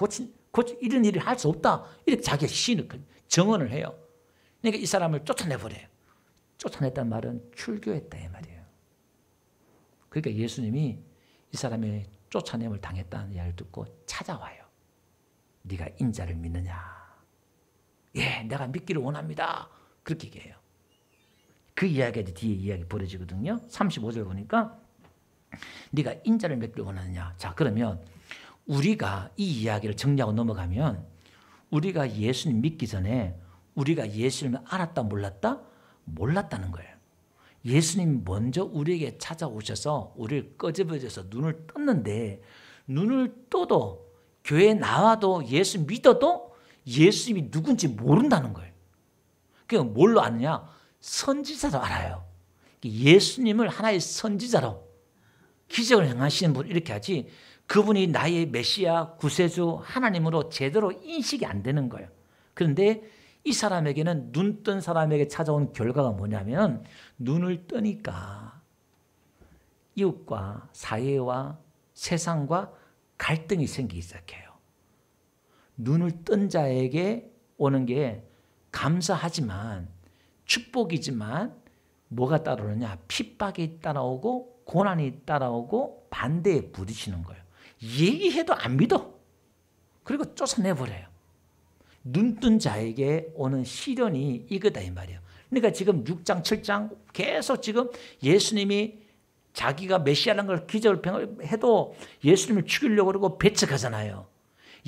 이런 일을 할 수 없다. 이렇게 자기가 정언을 해요. 그러니까 이 사람을 쫓아내버려요. 쫓아냈다는 말은 출교했다 이 말이에요. 그러니까 예수님이 이 사람의 쫓아냄을 당했다는 이야기를 듣고 찾아와요. 네가 인자를 믿느냐. 예, 내가 믿기를 원합니다. 그렇게 얘기해요. 그 이야기가 뒤에 이야기 벌어지거든요. 35절 보니까 네가 인자를 믿기를 원하느냐. 자, 그러면 우리가 이 이야기를 정리하고 넘어가면 우리가 예수님 믿기 전에 우리가 예수님을 알았다 몰랐다? 몰랐다는 거예요. 예수님이 먼저 우리에게 찾아오셔서 우리를 끄집어져서 눈을 떴는데 눈을 떠도 교회에 나와도 예수 믿어도 예수님이 누군지 모른다는 거예요. 그게 뭘로 아느냐? 선지자로 알아요. 예수님을 하나의 선지자로 기적을 행하시는 분 이렇게 하지 그분이 나의 메시아 구세주 하나님으로 제대로 인식이 안 되는 거예요. 그런데 이 사람에게는 눈 뜬 사람에게 찾아온 결과가 뭐냐면 눈을 뜨니까 이웃과 사회와 세상과 갈등이 생기기 시작해요. 눈을 뜬 자에게 오는 게 감사하지만 축복이지만 뭐가 따라오느냐? 핍박이 따라오고 고난이 따라오고 반대에 부딪히는 거예요. 얘기해도 안 믿어. 그리고 쫓아내버려요. 눈뜬 자에게 오는 시련이 이거다 이 말이에요. 그러니까 지금 6장 7장 계속 지금 예수님이 자기가 메시아라는 걸 기적을 해도 예수님을 죽이려고 그러고 배척하잖아요.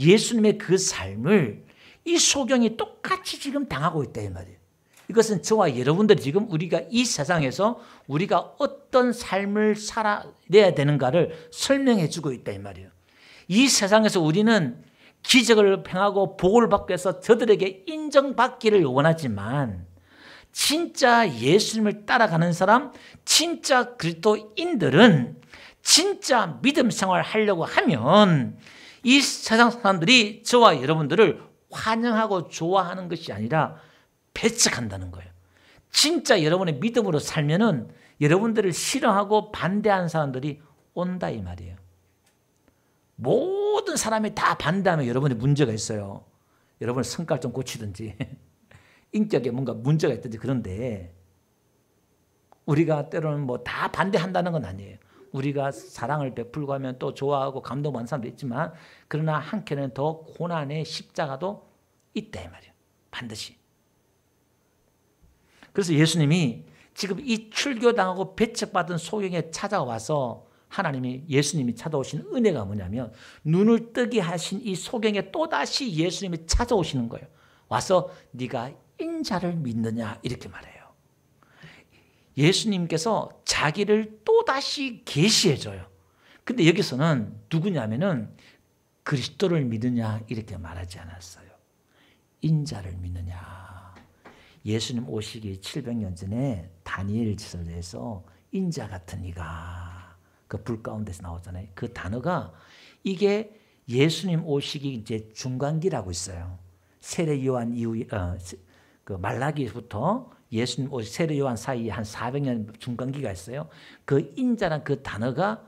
예수님의 그 삶을 이 소경이 똑같이 지금 당하고 있다 이 말이에요. 이것은 저와 여러분들이 지금 우리가 이 세상에서 우리가 어떤 삶을 살아내야 되는가를 설명해 주고 있다 이 말이에요. 이 세상에서 우리는 기적을 행하고 복을 받기 위해서 저들에게 인정받기를 원하지만 진짜 예수님을 따라가는 사람, 진짜 그리스도인들은 진짜 믿음 생활을 하려고 하면 이 세상 사람들이 저와 여러분들을 환영하고 좋아하는 것이 아니라 배척한다는 거예요. 진짜 여러분의 믿음으로 살면은 여러분들을 싫어하고 반대하는 사람들이 온다 이 말이에요. 모든 사람이 다 반대하면 여러분이 문제가 있어요. 여러분 성깔 좀 고치든지 인격에 뭔가 문제가 있든지. 그런데 우리가 때로는 뭐 다 반대한다는 건 아니에요. 우리가 사랑을 베풀고 하면 또 좋아하고 감동받는 사람도 있지만 그러나 한켠에는 더 고난의 십자가도 있다 이 말이에요. 반드시. 그래서 예수님이 지금 이 출교당하고 배척받은 소경에 찾아와서 예수님이 찾아오신 은혜가 뭐냐면 눈을 뜨게 하신 이 소경에 또다시 예수님이 찾아오시는 거예요. 와서 네가 인자를 믿느냐 이렇게 말해요. 예수님께서 자기를 또다시 계시해 줘요. 근데 여기서는 누구냐면은 그리스도를 믿느냐 이렇게 말하지 않았어요. 인자를 믿느냐. 예수님 오시기 700년 전에 다니엘 지서에서 인자 같은 이가 그 불 가운데서 나오잖아요. 그 단어가 이게 예수님 오시기 이제 중간기라고 있어요. 세례 요한 이후 그 말라기부터 예수님 오시기 세례 요한 사이에 한 400년 중간기가 있어요. 그 인자란 그 단어가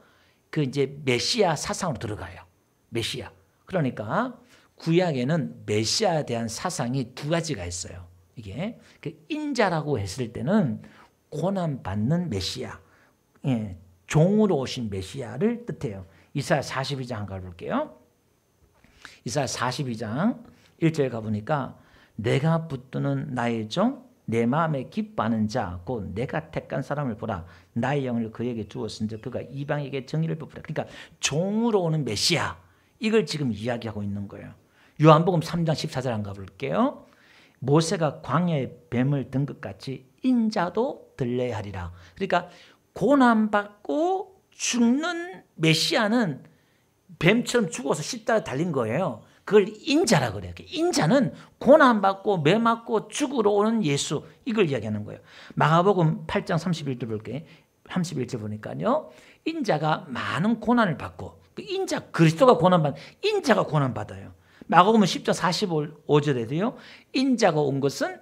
그 이제 메시아 사상으로 들어가요. 메시아. 그러니까 구약에는 메시아에 대한 사상이 두 가지가 있어요. 이게 그 인자라고 했을 때는 고난받는 메시아, 종으로 오신 메시아를 뜻해요. 이사야 42장 한번 가볼게요. 이사야 42장 1절 가보니까 내가 붙드는 나의 종, 내 마음에 기뻐하는 자, 곧 내가 택한 사람을 보라. 나의 영을 그에게 주었은즉 그가 이방에게 정의를 베푸라. 그러니까 종으로 오는 메시아, 이걸 지금 이야기하고 있는 거예요. 요한복음 3장 14절 한번 가볼게요. 모세가 광야에 뱀을 든 것 같이 인자도 들려야 하리라. 그러니까 고난받고 죽는 메시아는 뱀처럼 죽어서 십자가에 달린 거예요. 그걸 인자라 그래요. 인자는 고난받고 매 맞고 죽으러 오는 예수, 이걸 이야기하는 거예요. 마가복음 8장 31절 볼게요. 31절 보니까요. 인자가 많은 고난을 받고 그리스도가 고난받는 인자가 고난받아요. 마가복음 10장 45절에도요. 인자가 온 것은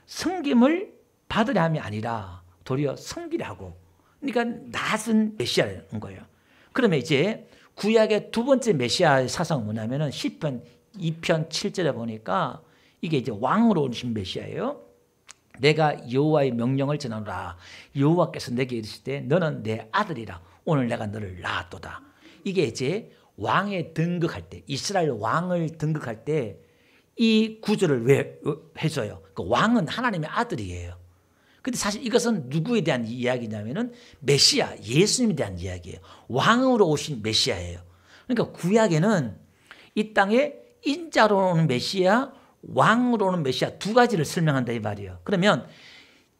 섬김을 받으려 함이 아니라 도리어 섬기려 하고, 그러니까 낮은 메시아라는 거예요. 그러면 이제 구약의 두 번째 메시아의 사상은 뭐냐면은 시편 2편 7절에 보니까 이게 이제 왕으로 오신 메시아예요. 내가 여호와의 명령을 전하노라. 여호와께서 내게 이르시되 너는 내 아들이라. 오늘 내가 너를 낳았도다. 이게 이제 왕에 등극할 때, 이스라엘 왕을 등극할 때 이 구절을 왜 해줘요? 그 왕은 하나님의 아들이에요. 근데 사실 이것은 누구에 대한 이야기냐면은 메시아, 예수님에 대한 이야기예요. 왕으로 오신 메시아예요. 그러니까 구약에는 이 땅에 인자로 오는 메시아, 왕으로 오는 메시아 두 가지를 설명한다 이 말이에요. 그러면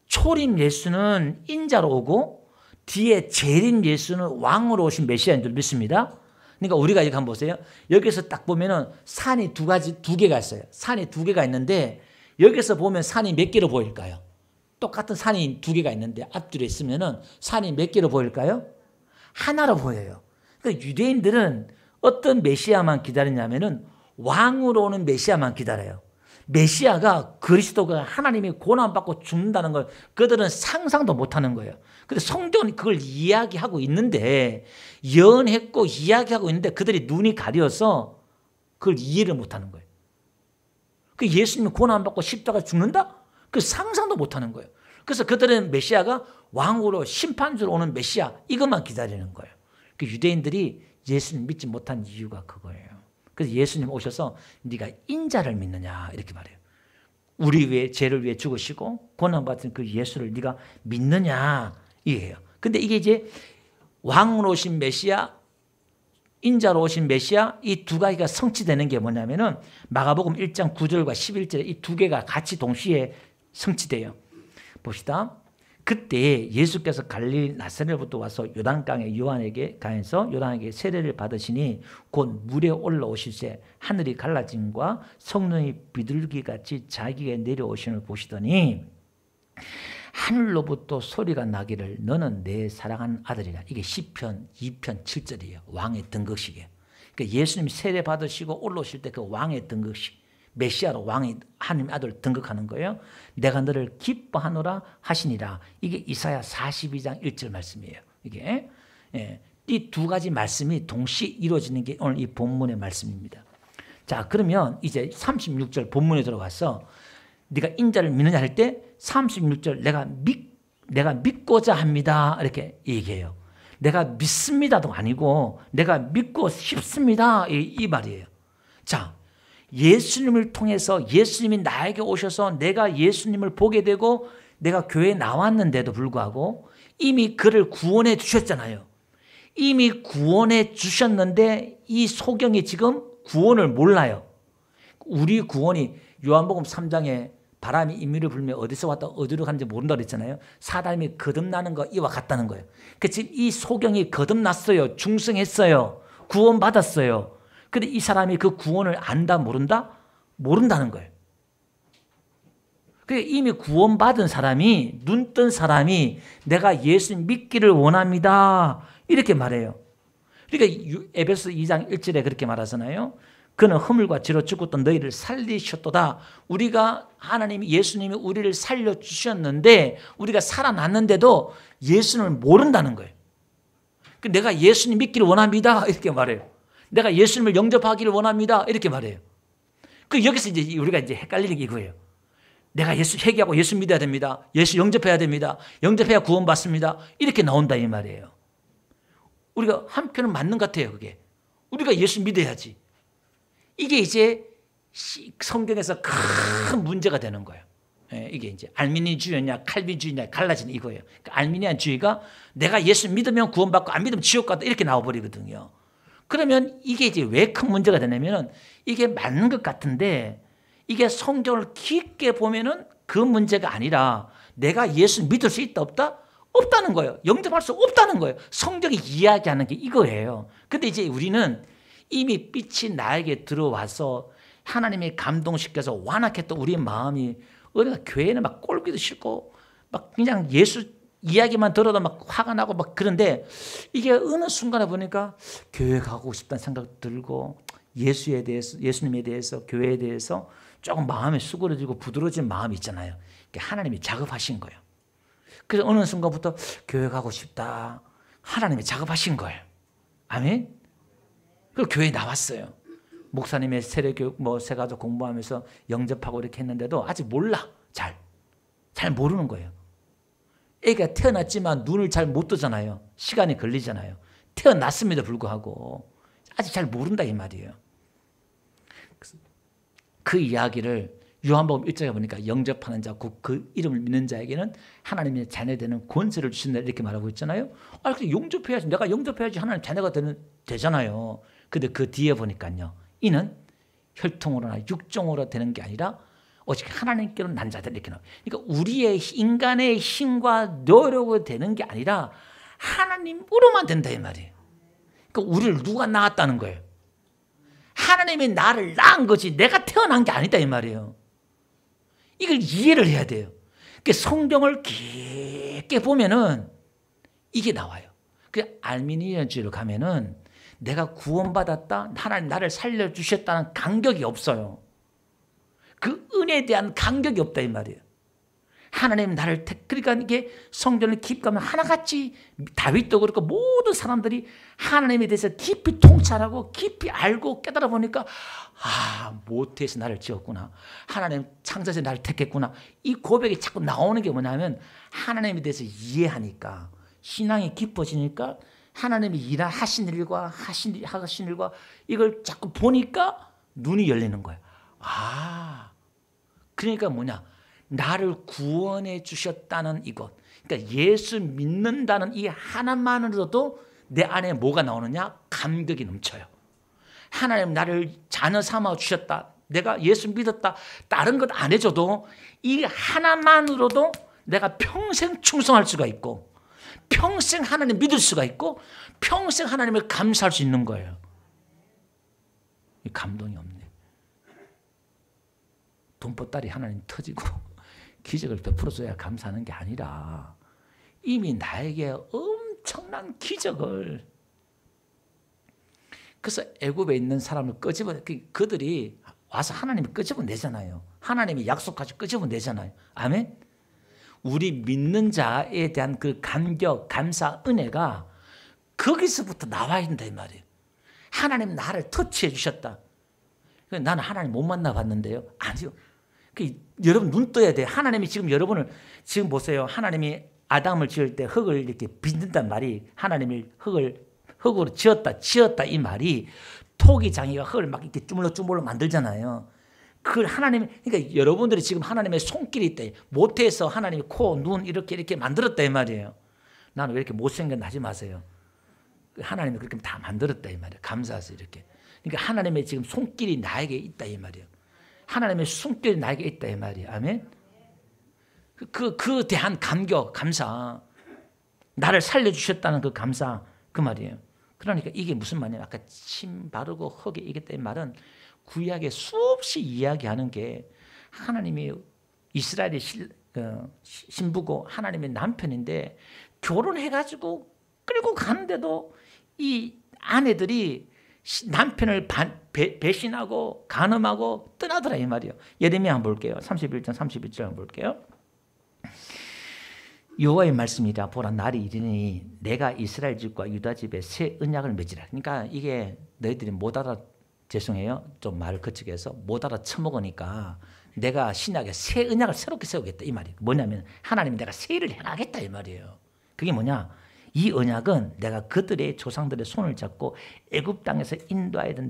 초림 예수는 인자로 오고 뒤에 재림 예수는 왕으로 오신 메시아인 줄 믿습니다. 그러니까 우리가 이렇게 한번 보세요. 여기서 딱 보면은 산이 두 개가 있어요. 산이 두 개가 있는데 여기서 보면 산이 몇 개로 보일까요? 똑같은 산이 두 개가 있는데 앞줄에 있으면은 산이 몇 개로 보일까요? 하나로 보여요. 그러니까 유대인들은 어떤 메시아만 기다리냐면은 왕으로 오는 메시아만 기다려요. 메시아가 그리스도가 하나님이 고난받고 죽는다는 걸 그들은 상상도 못하는 거예요. 그런데 성경은 그걸 이야기하고 있는데, 예언했고 이야기하고 있는데 그들이 눈이 가려서 그걸 이해를 못하는 거예요. 그 예수님이 고난받고 십자가에 죽는다? 그 상상도 못하는 거예요. 그래서 그들은 메시아가 왕으로 심판주로 오는 메시아, 이것만 기다리는 거예요. 그 유대인들이 예수님 믿지 못한 이유가 그거예요. 그래서 예수님 오셔서 네가 인자를 믿느냐 이렇게 말해요. 우리 위해 죄를 위해 죽으시고 고난받은 그 예수를 네가 믿느냐 이게요. 근데 이게 이제 왕으로 오신 메시아, 인자로 오신 메시아, 이 두 가지가 성취되는 게 뭐냐면은 마가복음 1장 9절과 11절에 이 두 개가 같이 동시에 성취돼요. 봅시다. 그때 예수께서 갈릴리 나사렛부터 와서 요단강에 요한에게 가해서 요한에게 세례를 받으시니 곧 물에 올라오실새 하늘이 갈라짐과 성령이 비둘기같이 자기에게 내려오심을 보시더니 하늘로부터 소리가 나기를 너는 내 사랑하는 아들이라. 이게 시편 2편 7절이에요. 왕의 등극식이에요. 그러니까 예수님이 세례 받으시고 올라오실 때 그 왕의 등극식, 메시아로 왕이 하나님 아들 등극하는 거예요. 내가 너를 기뻐하노라 하시니라. 이게 이사야 42장 1절 말씀이에요. 이게 이 두 가지 말씀이 동시에 이루어지는 게 오늘 이 본문의 말씀입니다. 자, 그러면 이제 36절 본문에 들어가서 네가 인자를 믿느냐 할 때 36절 내가 믿고자 합니다 이렇게 얘기해요. 내가 믿습니다도 아니고 내가 믿고 싶습니다 이 말이에요. 자, 예수님을 통해서 예수님이 나에게 오셔서 내가 예수님을 보게 되고 내가 교회에 나왔는데도 불구하고 이미 그를 구원해 주셨잖아요. 이미 구원해 주셨는데 이 소경이 지금 구원을 몰라요. 우리 구원이 요한복음 3장에 바람이 임의를 불며 어디서 왔다 어디로 가는지 모른다고 그랬잖아요. 사람이 거듭나는 거 이와 같다는 거예요. 지금 이 소경이 거듭났어요. 중생했어요. 구원받았어요. 근데 이 사람이 그 구원을 안다 모른다? 모른다는 거예요. 그러니까 이미 구원받은 사람이 눈 뜬 사람이 내가 예수 믿기를 원합니다. 이렇게 말해요. 그러니까 에베소 2장 1절에 그렇게 말하잖아요. 그는 허물과 죄로 죽었던 너희를 살리셨도다. 우리가 하나님이 예수님이 우리를 살려주셨는데 우리가 살아났는데도 예수님을 모른다는 거예요. 내가 예수님 믿기를 원합니다. 이렇게 말해요. 내가 예수님을 영접하기를 원합니다. 이렇게 말해요. 여기서 이제 우리가 이제 헷갈리는 게 이거예요. 내가 예수 회개하고 예수 믿어야 됩니다. 예수 영접해야 됩니다. 영접해야 구원받습니다. 이렇게 나온다 이 말이에요. 우리가 한편은 맞는 것 같아요. 그게. 우리가 예수 믿어야지. 이게 이제 성경에서 큰 문제가 되는 거예요. 이게 이제 알미니주의냐 칼빈주의냐 갈라지는 이거예요. 그러니까 알미니안주의가 내가 예수 믿으면 구원받고 안 믿으면 지옥 간다 이렇게 나와버리거든요. 그러면 이게 이제 왜 큰 문제가 되냐면은 이게 맞는 것 같은데 이게 성경을 깊게 보면은 그 문제가 아니라 내가 예수 믿을 수 있다 없다? 없다는 거예요. 영접할 수 없다는 거예요. 성경이 이야기하는 게 이거예요. 근데 이제 우리는 이미 빛이 나에게 들어와서 하나님이 감동시켜서 완악했던 우리의 마음이 우리가 교회는 막 꼴기도 싫고 막 그냥 예수 이야기만 들어도 막 화가 나고 막 그런데 이게 어느 순간에 보니까 교회 가고 싶다는 생각 들고 예수에 대해서 예수님에 대해서 교회에 대해서 조금 마음이 수그러지고 부드러워진 마음이 있잖아요. 하나님이 작업하신 거예요. 그래서 어느 순간부터 교회 가고 싶다. 하나님이 작업하신 거예요. 아멘. 그리고 교회에 나왔어요. 목사님의 세례교육 세가족 공부하면서 영접하고 이렇게 했는데도 아직 몰라. 잘 모르는 거예요. 애가 태어났지만 눈을 잘 못 뜨잖아요. 시간이 걸리잖아요. 태어났음에도 불구하고 아직 잘 모른다 이 말이에요. 그 이야기를 요한복음 1장에 보니까 영접하는 자, 그 이름을 믿는 자에게는 하나님의 자녀되는 권세를 주신다 이렇게 말하고 있잖아요. 근데 영접해야지. 내가 영접해야지 하나님 자녀가 되잖아요. 근데 그 뒤에 보니까요. 이는 혈통으로나 육종으로 되는 게 아니라 오직 하나님께로 난 자들 이렇게 나와요. 그러니까 우리의 인간의 힘과 노력으로 되는 게 아니라 하나님으로만 된다 이 말이에요. 그러니까 우리를 누가 낳았다는 거예요. 하나님이 나를 낳은 거지 내가 태어난 게 아니다 이 말이에요. 이걸 이해를 해야 돼요. 그러니까 성경을 깊게 보면은 이게 나와요. 그 알미니안주의로 가면은 내가 구원받았다, 하나님 나를 살려주셨다는 감격이 없어요. 그 은혜에 대한 감격이 없다 이 말이에요. 하나님 나를 그러니까 이게 성경을 깊이 가면 하나같이 다윗도 그렇고 모든 사람들이 하나님에 대해서 깊이 통찰하고 깊이 알고 깨달아 보니까 모태에서 나를 지었구나. 하나님 창조에서 나를 택했구나. 이 고백이 자꾸 나오는 게 뭐냐면 하나님에 대해서 이해하니까 신앙이 깊어지니까 하나님이 하신 일과 하신 일과 이걸 자꾸 보니까 눈이 열리는 거예요. 그러니까 뭐냐? 나를 구원해 주셨다는 이것. 그러니까 예수 믿는다는 이 하나만으로도 내 안에 뭐가 나오느냐? 감격이 넘쳐요. 하나님 나를 자녀 삼아 주셨다. 내가 예수 믿었다. 다른 것 안 해줘도 이 하나만으로도 내가 평생 충성할 수가 있고 평생 하나님 믿을 수가 있고 평생 하나님을 감사할 수 있는 거예요. 이 감동이 없네. 돈보따리 하나님 터지고 기적을 베풀어줘야 감사하는 게 아니라 이미 나에게 엄청난 기적을, 그래서 애굽에 있는 사람을 그들이 와서 하나님이 끄집어내잖아요. 하나님이 약속하시 끄집어내잖아요. 아멘. 우리 믿는 자에 대한 그 감격, 감사, 은혜가 거기서부터 나와야 된다 이 말이에요. 하나님 나를 터치해 주셨다. 나는 하나님 못 만나봤는데요. 아니요. 여러분 눈 떠야 돼요. 하나님이 지금 여러분을 지금 보세요. 하나님이 아담을 지을 때 흙을 이렇게 빚는단 말이, 하나님이 흙으로 지었다 이 말이, 토기장이가 흙을 막 이렇게 주물러 만들잖아요. 그걸 하나님, 그러니까 여러분들이 지금 하나님의 손길이 있다. 못해서 하나님이 코, 눈 이렇게 만들었다 이 말이에요. 나는 왜 이렇게 못생겼나 하지 마세요. 하나님이 그렇게 다 만들었다 이 말이에요. 감사해서 이렇게. 그러니까 하나님의 지금 손길이 나에게 있다 이 말이에요. 하나님의 손길이 나에게 있다 이 말이에요. 아멘. 그 대한 감격, 감사, 나를 살려주셨다는 그 감사, 그 말이에요. 그러니까 이게 무슨 말이냐면 아까 침 바르고 흙에 이겼다 이 말은 구약에 수없이 이야기하는 게 하나님이 이스라엘의 신부고 하나님의 남편인데 결혼해가지고 끌고 가는데도 이 아내들이 남편을 배신하고 간음하고 떠나더라 이 말이에요. 예레미야 한번 볼게요. 31장 31절 한번 볼게요. 여호와의 말씀이라. 보라 날이 이르니 내가 이스라엘 집과 유다 집에 새 언약을 맺으라. 그러니까 이게 너희들이 못 알아, 죄송해요. 좀 말을 거치게 해서 못 알아 처먹으니까 내가 신약에 새 언약을 새롭게 세우겠다 이 말이에요. 뭐냐면 하나님이 내가 새 일을 행하겠다 이 말이에요. 그게 뭐냐? 이 언약은 내가 그들의 조상들의 손을 잡고 애굽 땅에서 인도하던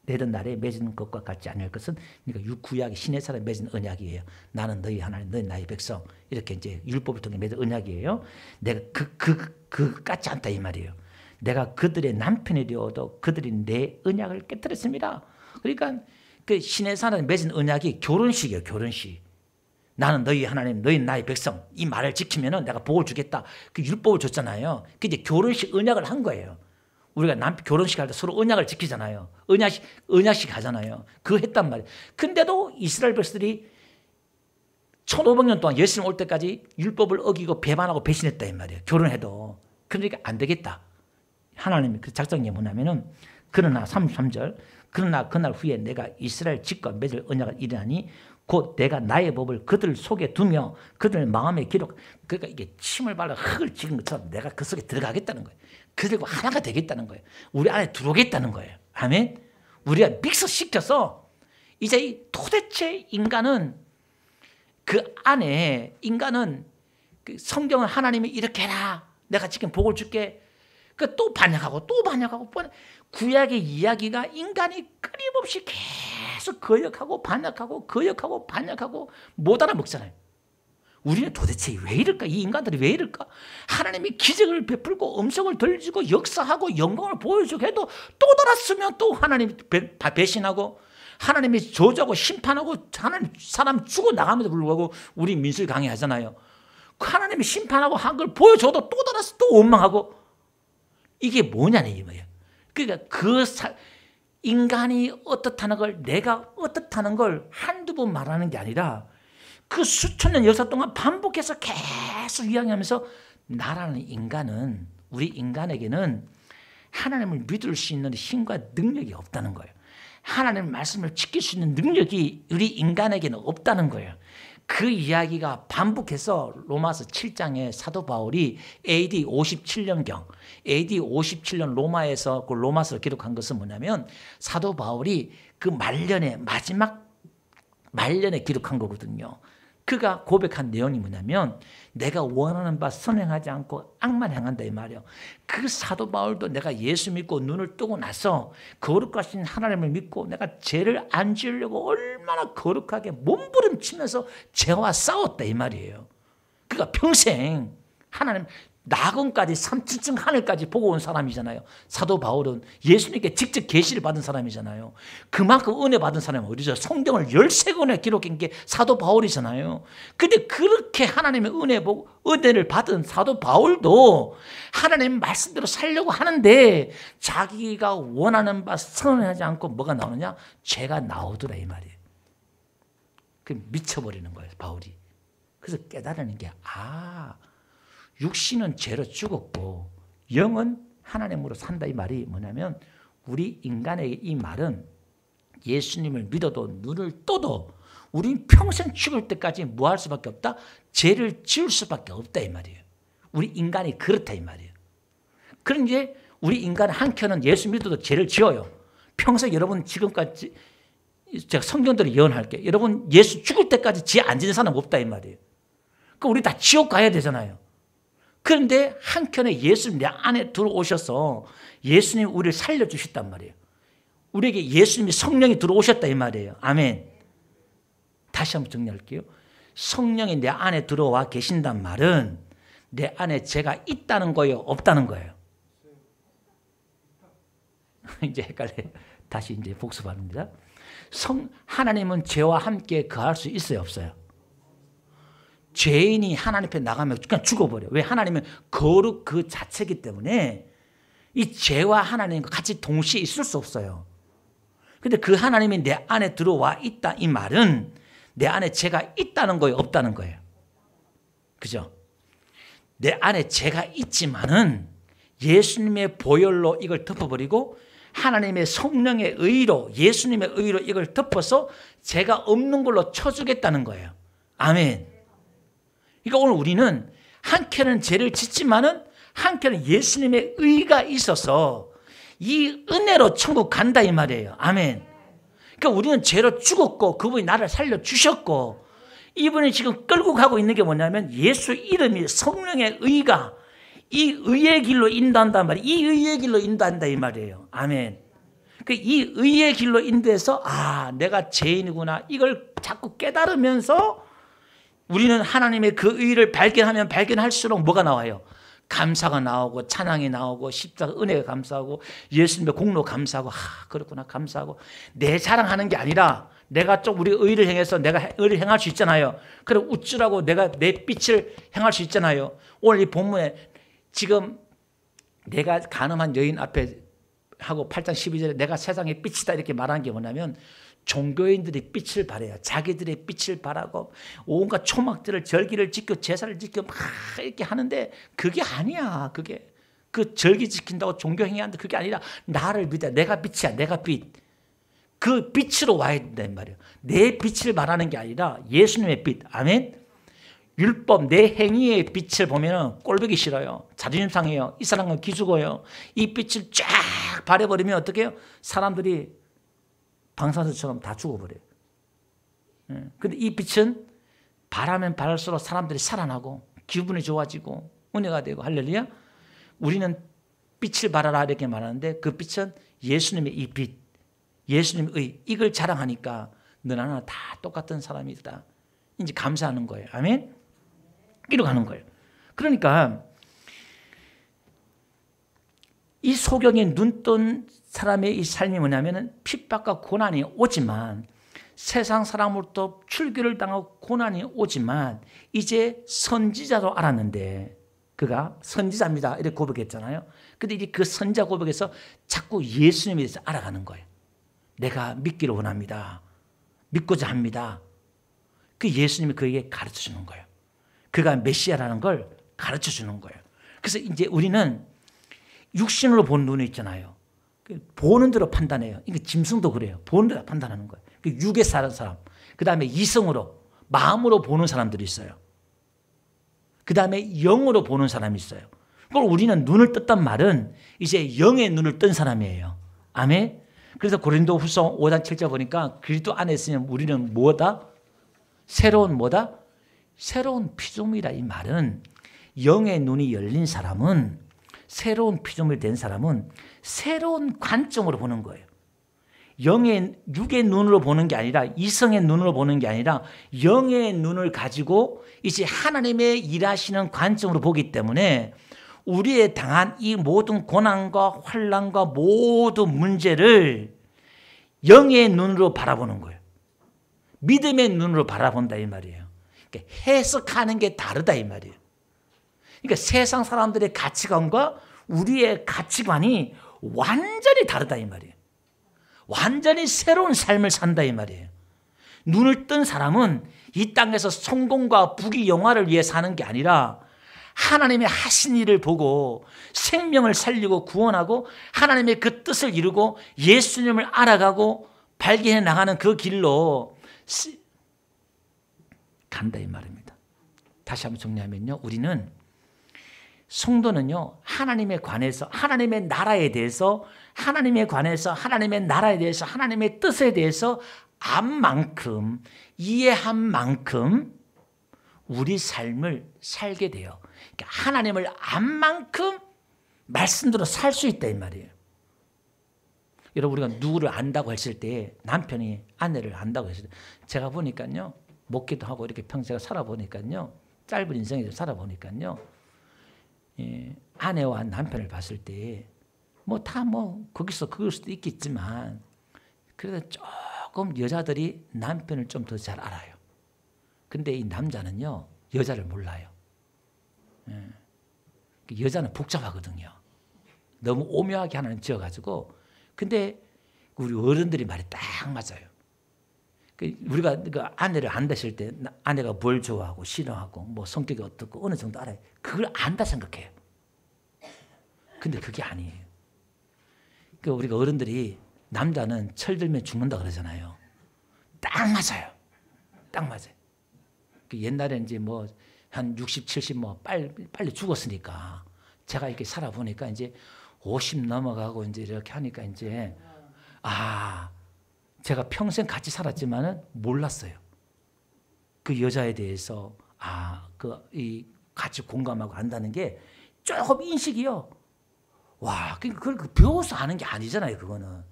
내던 날에 맺은 것과 같지 않을 것은, 그러니까 구약이 신의 살에 맺은 언약이에요. 나는 너희 하나님, 너희 나의 백성, 이렇게 이제 율법을 통해 맺은 언약이에요. 내가 그 같지 않다 이 말이에요. 내가 그들의 남편이 되어도 그들이 내 언약을 깨뜨렸습니다. 그러니까 그 신의 살에 맺은 언약이 결혼식이에요. 결혼식. 나는 너희 하나님, 너희 나의 백성, 이 말을 지키면은 내가 복을 주겠다. 그 율법을 줬잖아요. 그 이제 결혼식 언약을 한 거예요. 우리가 결혼식 할 때 서로 언약을 지키잖아요. 언약식 하잖아요. 그거 했단 말이에요. 근데도 이스라엘 백성들이 1500년 동안 예수님 올 때까지 율법을 어기고 배반하고 배신했다 이 말이에요. 결혼해도. 그러니까 안 되겠다. 하나님이 그 작정이 뭐냐면은, 그러나 33절, 그러나 그날 후에 내가 이스라엘 집과 맺을 언약을 이르나니 곧 내가 나의 법을 그들 속에 두며 그들 마음에 기록. 그러니까 이게 침을 발라 흙을 찍은 것처럼 내가 그 속에 들어가겠다는 거예요. 그들과 하나가 되겠다는 거예요. 우리 안에 들어오겠다는 거예요. 아멘. 우리가 믹스시켜서 이제 도대체 인간은 그 안에, 인간은 그 성경은 하나님이 이렇게 해라, 내가 지금 복을 줄게, 그 또 반역하고 또 반역하고, 구약의 이야기가 인간이 끊임없이 계속 거역하고 반역하고 거역하고 반역하고 못 알아먹잖아요. 우리는 도대체 왜 이럴까? 이 인간들이 왜 이럴까? 하나님이 기적을 베풀고 음성을 들려주고 역사하고 영광을 보여주고 해도 또 돌았으면 또 하나님이 배신하고 하나님이 저주하고 심판하고 하나님 사람 죽어 나감에도 불구하고 우리 민술 강의하잖아요. 하나님이 심판하고 한 걸 보여줘도 또 돌아서 또 원망하고, 이게 뭐냐는 이 말이에요. 그러니까 인간이 어떻다는 걸, 내가 어떻다는 걸 한두 번 말하는 게 아니라 그 수천 년 역사 동안 반복해서 계속 이야기하면서, 나라는 인간은, 우리 인간에게는 하나님을 믿을 수 있는 힘과 능력이 없다는 거예요. 하나님의 말씀을 지킬 수 있는 능력이 우리 인간에게는 없다는 거예요. 그 이야기가 반복해서 로마서 7장에 사도 바울이 AD 57년경, AD 57년 로마에서 그 로마서를 기록한 것은 뭐냐면, 사도 바울이 그 마지막 말년에 기록한 거거든요. 그가 고백한 내용이 뭐냐면, 내가 원하는 바 선행하지 않고 악만 행한다 이 말이에요. 그 사도 바울도 내가 예수 믿고 눈을 뜨고 나서 거룩하신 하나님을 믿고 내가 죄를 안 지으려고 얼마나 거룩하게 몸부림치면서 죄와 싸웠다 이 말이에요. 그가 평생 하나님, 낙원까지 3층 하늘까지 보고 온 사람이잖아요. 사도 바울은 예수님께 직접 계시를 받은 사람이잖아요. 그만큼 은혜 받은 사람이 어디죠? 성경을 13권에 기록한 게 사도 바울이잖아요. 근데 그렇게 하나님의 은혜를 받은 사도 바울도 하나님 말씀대로 살려고 하는데 자기가 원하는 바 선언하지 않고 뭐가 나오느냐? 죄가 나오더라 이 말이에요. 그 미쳐버리는 거예요, 바울이. 그래서 깨달는 게 육신은 죄로 죽었고 영은 하나님으로 산다 이 말이 뭐냐면 우리 인간의 이 말은 예수님을 믿어도 눈을 떠도 우린 평생 죽을 때까지 뭐 할 수밖에 없다? 죄를 지을 수밖에 없다 이 말이에요. 우리 인간이 그렇다 이 말이에요. 그런 게 우리 인간 한켠은 예수 믿어도 죄를 지어요. 평생 여러분 지금까지 제가 성경대로 예언할게요. 여러분 예수 죽을 때까지 죄 안 지는 사람 없다 이 말이에요. 그러니까 우리 다 지옥 가야 되잖아요. 그런데 한켠에 예수님 내 안에 들어오셔서 예수님 우리를 살려주셨단 말이에요. 우리에게 예수님이 성령이 들어오셨다 이 말이에요. 아멘. 다시 한번 정리할게요. 성령이 내 안에 들어와 계신단 말은 내 안에 죄가 있다는 거예요? 없다는 거예요? 이제 헷갈려요. 다시 이제 복습합니다. 하나님은 죄와 함께 거할 수 있어요? 없어요? 죄인이 하나님 앞에 나가면 그냥 죽어버려. 왜? 하나님은 거룩 그 자체이기 때문에 이 죄와 하나님과 같이 동시에 있을 수 없어요. 근데 그 하나님이 내 안에 들어와 있다 이 말은 내 안에 죄가 있다는 거예요? 없다는 거예요? 그죠? 내 안에 죄가 있지만은 예수님의 보혈로 이걸 덮어버리고 하나님의 성령의 의로 예수님의 의로 이걸 덮어서 죄가 없는 걸로 쳐주겠다는 거예요. 아멘. 그러니까 오늘 우리는 한켠은 죄를 짓지만은 한켠은 예수님의 의가 있어서 이 은혜로 천국 간다 이 말이에요. 아멘. 그러니까 우리는 죄로 죽었고 그분이 나를 살려주셨고 이분이 지금 끌고 가고 있는 게 뭐냐면 예수 이름이 성령의 의가 이 의의 길로 인도한단 말이에요. 이 의의 길로 인도한다 이 말이에요. 아멘. 이 의의 길로 인도해서 내가 죄인이구나 이걸 자꾸 깨달으면서 우리는 하나님의 그 의를 발견하면 발견할수록 뭐가 나와요? 감사가 나오고 찬양이 나오고 십자가 은혜가 감사하고 예수님의 공로 감사하고 그렇구나 감사하고 내 자랑하는 게 아니라 내가 좀 우리 의를 행해서 내가 의를 행할 수 있잖아요. 그럼 우쭐하고 내가 내 빛을 행할 수 있잖아요. 오늘 이 본문에 지금 내가 간음한 여인 앞에 하고 8장 12절에 내가 세상의 빛이다 이렇게 말하는 게 뭐냐면 종교인들이 빛을 발해요. 자기들의 빛을 발하고 온갖 초막들을 절기를 지켜 제사를 지켜 막 이렇게 하는데 그게 아니야. 그게 그 절기 지킨다고 종교 행위하는데 그게 아니라 나를 믿어. 내가 빛이야. 내가 빛. 그 빛으로 와야 된단 말이에요. 내 빛을 말하는 게 아니라 예수님의 빛. 아멘. 율법 내 행위의 빛을 보면 꼴보기 싫어요. 자존심 상해요. 이 사람은 기죽어요. 이 빛을 쫙 발해버리면 어떻게 해요? 사람들이 방사선처럼 다 죽어버려요. 근데 이 빛은 바라면 바랄수록 사람들이 살아나고 기분이 좋아지고 은혜가 되고 할렐루야. 우리는 빛을 발하라 이렇게 말하는데 그 빛은 예수님의 이 빛, 예수님의 의 이걸 자랑하니까 너나 다 똑같은 사람이다. 이제 감사하는 거예요. 아멘. 이러고 하는 거예요. 그러니까 이 소경에 눈 뜬 사람의 이 삶이 뭐냐면 핍박과 고난이 오지만 세상 사람으로부터 출교를 당하고 고난이 오지만 이제 선지자로 알았는데 그가 선지자입니다 이렇게 고백했잖아요. 근데 이제 그 선지자 고백에서 자꾸 예수님에 대해서 알아가는 거예요. 내가 믿기를 원합니다. 믿고자 합니다. 그 예수님이 그에게 가르쳐 주는 거예요. 그가 메시아라는 걸 가르쳐 주는 거예요. 그래서 이제 우리는 육신으로 본 눈이 있잖아요. 보는 대로 판단해요. 이게 짐승도 그래요. 보는 대로 판단하는 거예요. 육에 사는 사람. 그 다음에 이성으로, 마음으로 보는 사람들이 있어요. 그 다음에 영으로 보는 사람이 있어요. 그걸 우리는 눈을 떴단 말은 이제 영의 눈을 뜬 사람이에요. 아멘. 그래서 고린도후서 5장 7절 보니까 그리스도 안에 있으면 우리는 뭐다? 새로운 뭐다? 새로운 피조물이라. 이 말은 영의 눈이 열린 사람은 새로운 피조물이 된 사람은 새로운 관점으로 보는 거예요. 육의 눈으로 보는 게 아니라 이성의 눈으로 보는 게 아니라 영의 눈을 가지고 이제 하나님의 일하시는 관점으로 보기 때문에 우리의 당한 이 모든 고난과 환난과 모든 문제를 영의 눈으로 바라보는 거예요. 믿음의 눈으로 바라본다 이 말이에요. 그러니까 해석하는 게 다르다 이 말이에요. 그러니까 세상 사람들의 가치관과 우리의 가치관이 완전히 다르다 이 말이에요. 완전히 새로운 삶을 산다 이 말이에요. 눈을 뜬 사람은 이 땅에서 성공과 부귀 영화를 위해 사는 게 아니라 하나님의 하신 일을 보고 생명을 살리고 구원하고 하나님의 그 뜻을 이루고 예수님을 알아가고 발견해 나가는 그 길로 간다 이 말입니다. 다시 한번 정리하면요. 우리는 성도는요. 하나님에 관해서 하나님의 나라에 대해서 하나님의 관해서 하나님의 나라에 대해서 하나님의 뜻에 대해서 안 만큼 이해한 만큼 우리 삶을 살게 돼요. 그러니까 하나님을 안 만큼 말씀대로 살 수 있다 이 말이에요. 여러분 우리가 누구를 안다고 했을 때 남편이 아내를 안다고 했을 때 제가 보니까요. 먹기도 하고 이렇게 평생 살아보니까요. 짧은 인생에서 살아보니까요. 아내와 남편을 봤을 때 거기서 그럴 수도 있겠지만 그래도 조금 여자들이 남편을 좀 더 잘 알아요. 근데 이 남자는요. 여자를 몰라요. 여자는 복잡하거든요. 너무 오묘하게 하나는 지어가지고 근데 우리 어른들이 말이 딱 맞아요. 우리가 아내를 안다실 때 아내가 뭘 좋아하고 싫어하고 뭐 성격이 어떻고 어느 정도 알아요. 그걸 안다 생각해요. 근데 그게 아니에요. 우리가 어른들이 남자는 철들면 죽는다 그러잖아요. 딱 맞아요. 딱 맞아요. 옛날에 이제 한 60, 70 빨리 죽었으니까 제가 이렇게 살아보니까 이제 50 넘어가고 이제 이렇게 하니까 이제 제가 평생 같이 살았지만은 몰랐어요. 그 여자에 대해서 이 같이 공감하고 안다는 게 조금 인식이요. 와, 그걸 배워서 아는 게 아니잖아요. 그거는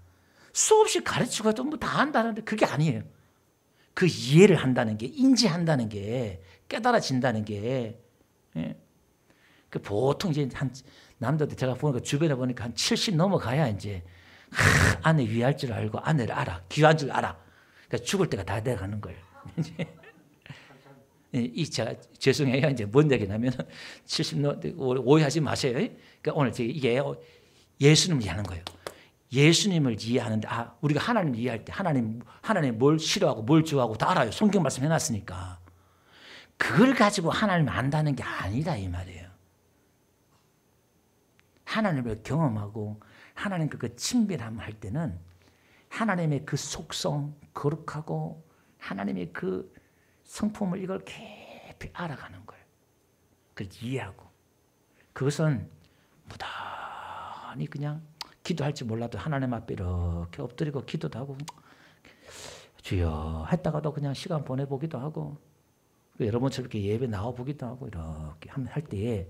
수없이 가르치고 해도 다 한다는데 그게 아니에요. 그 이해를 한다는 게 인지한다는 게 깨달아진다는 게 보통 이제 한 남자들 제가 보니까 주변에 보니까 한 70 넘어가야 이제 아내 위할 줄 알고 아내를 알아. 귀한 줄 알아. 그러니까 죽을 때가 다 돼가는 거예요. 제가 죄송해요. 이제 뭔 얘기냐면 70 오해하지 마세요. 그러니까 오늘 이게 예수님을 이해하는 거예요. 예수님을 이해하는데 우리가 하나님을 이해할 때 하나님 뭘 싫어하고 뭘 좋아하고 다 알아요. 성경 말씀 해놨으니까. 그걸 가지고 하나님을 안다는 게 아니다 이 말이에요. 하나님을 경험하고 하나님 그 친밀함 할 때는 하나님의 그 속성, 거룩하고 하나님의 그 성품을 이걸 깊이 알아가는 거예요. 그걸 이해하고. 그것은 무단히 그냥 기도할지 몰라도 하나님 앞에 이렇게 엎드리고 기도도 하고 주여 했다가도 그냥 시간 보내보기도 하고 여러분처럼 이렇게 예배 나와보기도 하고 이렇게 할 때에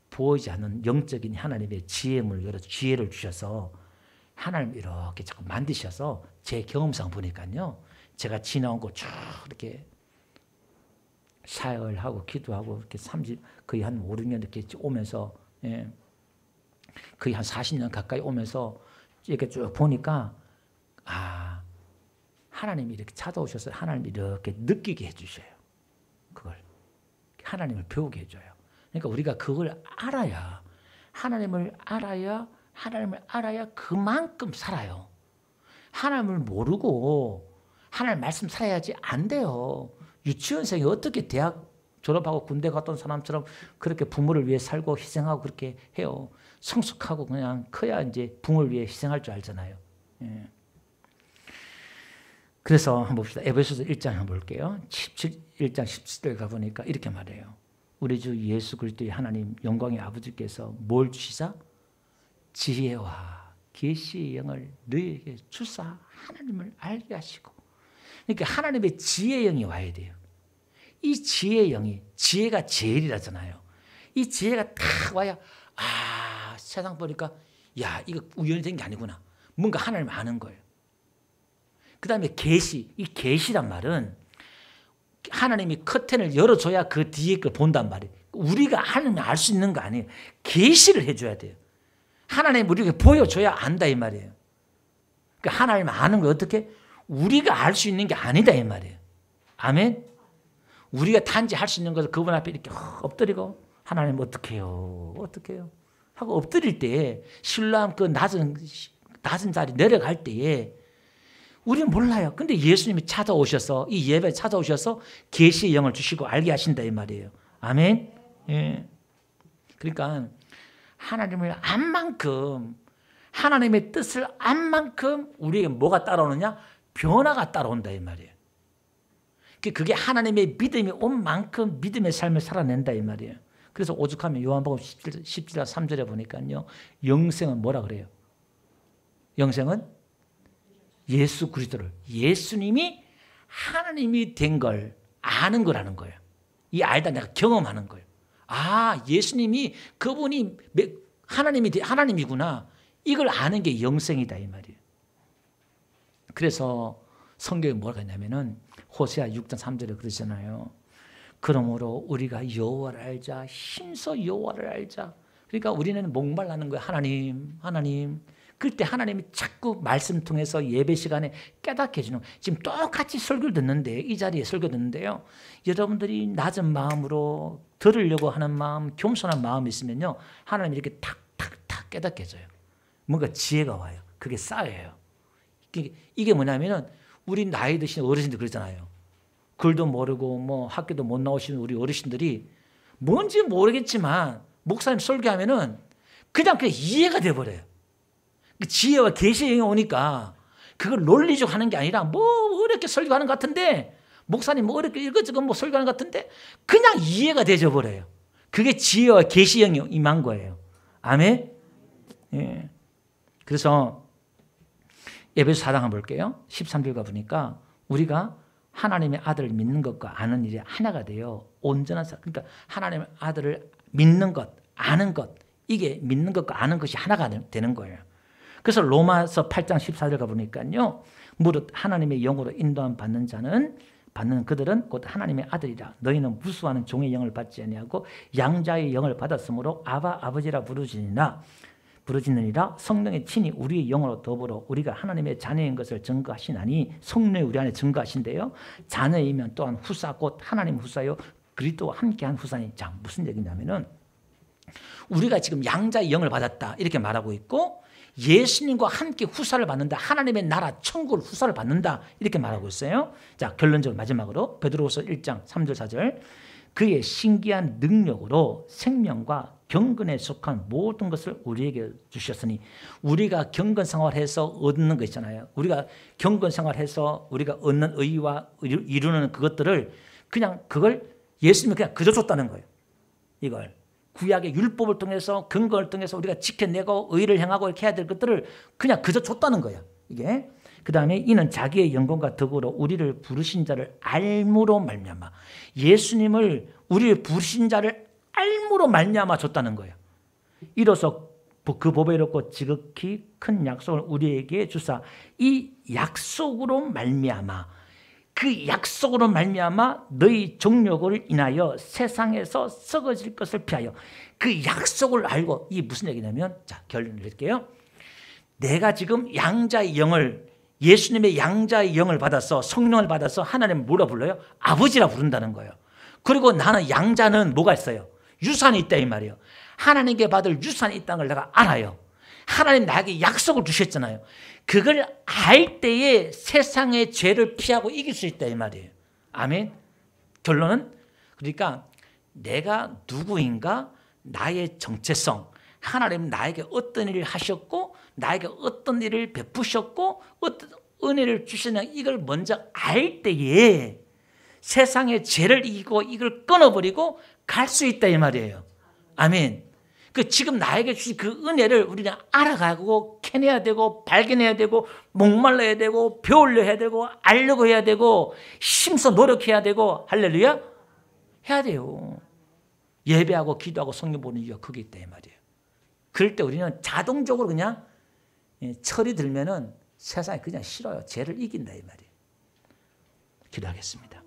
보이지 않는 영적인 하나님의 지혜를 열어 지혜를 주셔서 하나님 이렇게 자꾸 만드셔서 제 경험상 보니까요. 제가 지나온 거 쭉 이렇게 사역하고 기도하고 이렇게 거의 한 5, 6년 이렇게 오면서 거의 한 40년 가까이 오면서 이렇게 쭉 보니까 하나님이 이렇게 찾아오셔서 하나님이 이렇게 느끼게 해주셔요. 그걸 하나님을 배우게 해줘요. 그러니까 우리가 그걸 알아야 하나님을 알아야 그만큼 살아요. 하나님을 모르고 하나님 말씀 살아야지 안 돼요. 유치원생이 어떻게 대학 졸업하고 군대 갔던 사람처럼 그렇게 부모를 위해 살고 희생하고 그렇게 해요. 성숙하고 그냥 커야 이제 부모를 위해 희생할 줄 알잖아요. 그래서 한번 봅시다. 에베소서 1장 한번 볼게요. 1장 17절 가보니까 이렇게 말해요. 우리 주 예수 그리스도의 하나님 영광의 아버지께서 뭘 주시자? 지혜와 계시의 영을 너희에게 주사 하나님을 알게 하시고. 그러니까 하나님의 지혜의 영이 와야 돼요. 이 지혜의 영이, 지혜가 제일이라잖아요. 이 지혜가 딱 와야 세상 보니까 이거 우연히 된 게 아니구나. 뭔가 하나님을 아는 거예요. 그 다음에 계시, 이 계시란 말은 하나님이 커튼을 열어줘야 그 뒤에 걸 본단 말이에요. 우리가 하나님을 알 수 있는 거 아니에요. 계시를 해줘야 돼요. 하나님 우리에게 보여줘야 안다 이 말이에요. 그러니까 하나님 아는 거 어떻게? 우리가 알 수 있는 게 아니다 이 말이에요. 아멘. 우리가 단지 할 수 있는 것을 그분 앞에 이렇게 엎드리고 하나님 어떻게 해요? 어떻게 해요? 하고 엎드릴 때에 신랑 그 낮은 자리 내려갈 때에 우리는 몰라요. 근데 예수님이 찾아오셔서 이 예배에 찾아오셔서 계시의 영을 주시고 알게 하신다 이 말이에요. 아멘. 예. 그러니까 하나님을 안 만큼 하나님의 뜻을 안 만큼 우리에게 뭐가 따라오느냐? 변화가 따라온다 이 말이에요. 그게 하나님의 믿음이 온 만큼 믿음의 삶을 살아낸다 이 말이에요. 그래서 오죽하면 요한복음 17장 3절에 보니까요. 영생은 뭐라 그래요? 영생은 예수 그리스도를 예수님이 하나님이 된 걸 아는 거라는 거예요. 이 알다 내가 경험하는 거예요. 아, 예수님이 그분이 하나님이구나. 이걸 아는 게 영생이다 이 말이에요. 그래서 성경에 뭐라고 했냐면은 호세아 6장 3절에 그러잖아요. 그러므로 우리가 여호와를 알자. 힘써 여호와를 알자. 그러니까 우리는 목말라는 거예요. 하나님. 그때 하나님이 자꾸 말씀 통해서 예배 시간에 깨닫게 해주는 거예요. 지금 똑같이 설교를 듣는데 이 자리에 설교 듣는데요. 여러분들이 낮은 마음으로 들으려고 하는 마음, 겸손한 마음이 있으면요. 하나님이 이렇게 탁탁탁 깨닫게 해줘요. 뭔가 지혜가 와요. 그게 쌓여요. 이게 뭐냐면은 우리 나이 드신 어르신들 그러잖아요. 글도 모르고 뭐 학교도 못 나오시는 우리 어르신들이 뭔지 모르겠지만 목사님 설교하면은 그냥 이해가 돼버려요. 지혜와 계시의 영이 오니까 그걸 논리적 하는 게 아니라 뭐 어렵게 설교하는 것 같은데 목사님 뭐 어렵게 이것저것 뭐 설교하는 것 같은데 그냥 이해가 되져 버려요. 그게 지혜와 계시의 영이 임한 거예요. 아멘. 예. 그래서 에베소 4장 한번 볼게요. 13절가 보니까 우리가 하나님의 아들을 믿는 것과 아는 일이 하나가 돼요. 온전한 사람. 그러니까 하나님의 아들을 믿는 것, 아는 것. 이게 믿는 것과 아는 것이 하나가 되는 거예요. 그래서 로마서 8장 14절 가보니까요. 무릇 하나님의 영으로 인도함 받는 그들은 곧 하나님의 아들이라. 너희는 무수하는 종의 영을 받지 아니하고 양자의 영을 받았으므로 아바 아버지라 부르짖느니라. 성령의 친히 우리의 영으로 더불어 우리가 하나님의 자녀인 것을 증거하시나니 성령이 우리 안에 증거하신대요. 자녀이면 또한 후사 곧 하나님 후사요 그리스도와 함께한 후사니. 자, 무슨 얘기냐면은 우리가 지금 양자의 영을 받았다 이렇게 말하고 있고 예수님과 함께 후사를 받는다. 하나님의 나라 천국을 후사를 받는다. 이렇게 말하고 있어요. 자, 결론적으로 마지막으로 베드로후서 1장 3절 4절 그의 신기한 능력으로 생명과 경건에 속한 모든 것을 우리에게 주셨으니 우리가 경건 생활해서 얻는 거 있잖아요. 우리가 경건 생활해서 우리가 얻는 의와 이루는 그것들을 그걸 예수님이 그냥 그저 줬다는 거예요. 이걸. 구약의 율법을 통해서 근거를 통해서 우리가 지켜내고 의를 행하고 이렇게 해야 될 것들을 그냥 그저 줬다는 거예요. 이게. 그 다음에 이는 자기의 영광과 덕으로 우리를 부르신 자를 알므로 말미암아 예수님을 우리를 부르신 자를 알므로 말미암아 줬다는 거예요. 이로써 그 법에 이렇고 지극히 큰 약속을 우리에게 주사 이 약속으로 말미암아 그 약속으로 말미암아 너희 정욕을 인하여 세상에서 썩어질 것을 피하여 그 약속을 알고 이게 무슨 얘기냐면 자 결론을 드릴게요. 내가 지금 양자의 영을 예수님의 양자의 영을 받아서 성령을 받아서 하나님을 뭐라 불러요? 아버지라 부른다는 거예요. 그리고 나는 양자는 뭐가 있어요? 유산이 있다 이 말이에요. 하나님께 받을 유산이 있다는 걸 내가 알아요. 하나님 나에게 약속을 주셨잖아요. 그걸 알 때에 세상의 죄를 피하고 이길 수 있다 이 말이에요. 아멘. 결론은 그러니까 내가 누구인가 나의 정체성 하나님 나에게 어떤 일을 하셨고 나에게 어떤 일을 베푸셨고 어떤 은혜를 주시냐 이걸 먼저 알 때에 세상의 죄를 이기고 이걸 끊어버리고 갈 수 있다 이 말이에요. 아멘. 지금 나에게 주신 그 은혜를 우리는 알아가고 캐내야 되고 발견해야 되고 목말라야 되고 배우려 해야 되고 알려고 해야 되고 힘써 노력해야 되고 할렐루야 해야 돼요. 예배하고 기도하고 성경 보는 이유가 그게 있다 이 말이에요. 그럴 때 우리는 자동적으로 그냥 철이 들면은 세상이 그냥 싫어요. 죄를 이긴다 이 말이에요. 기도하겠습니다.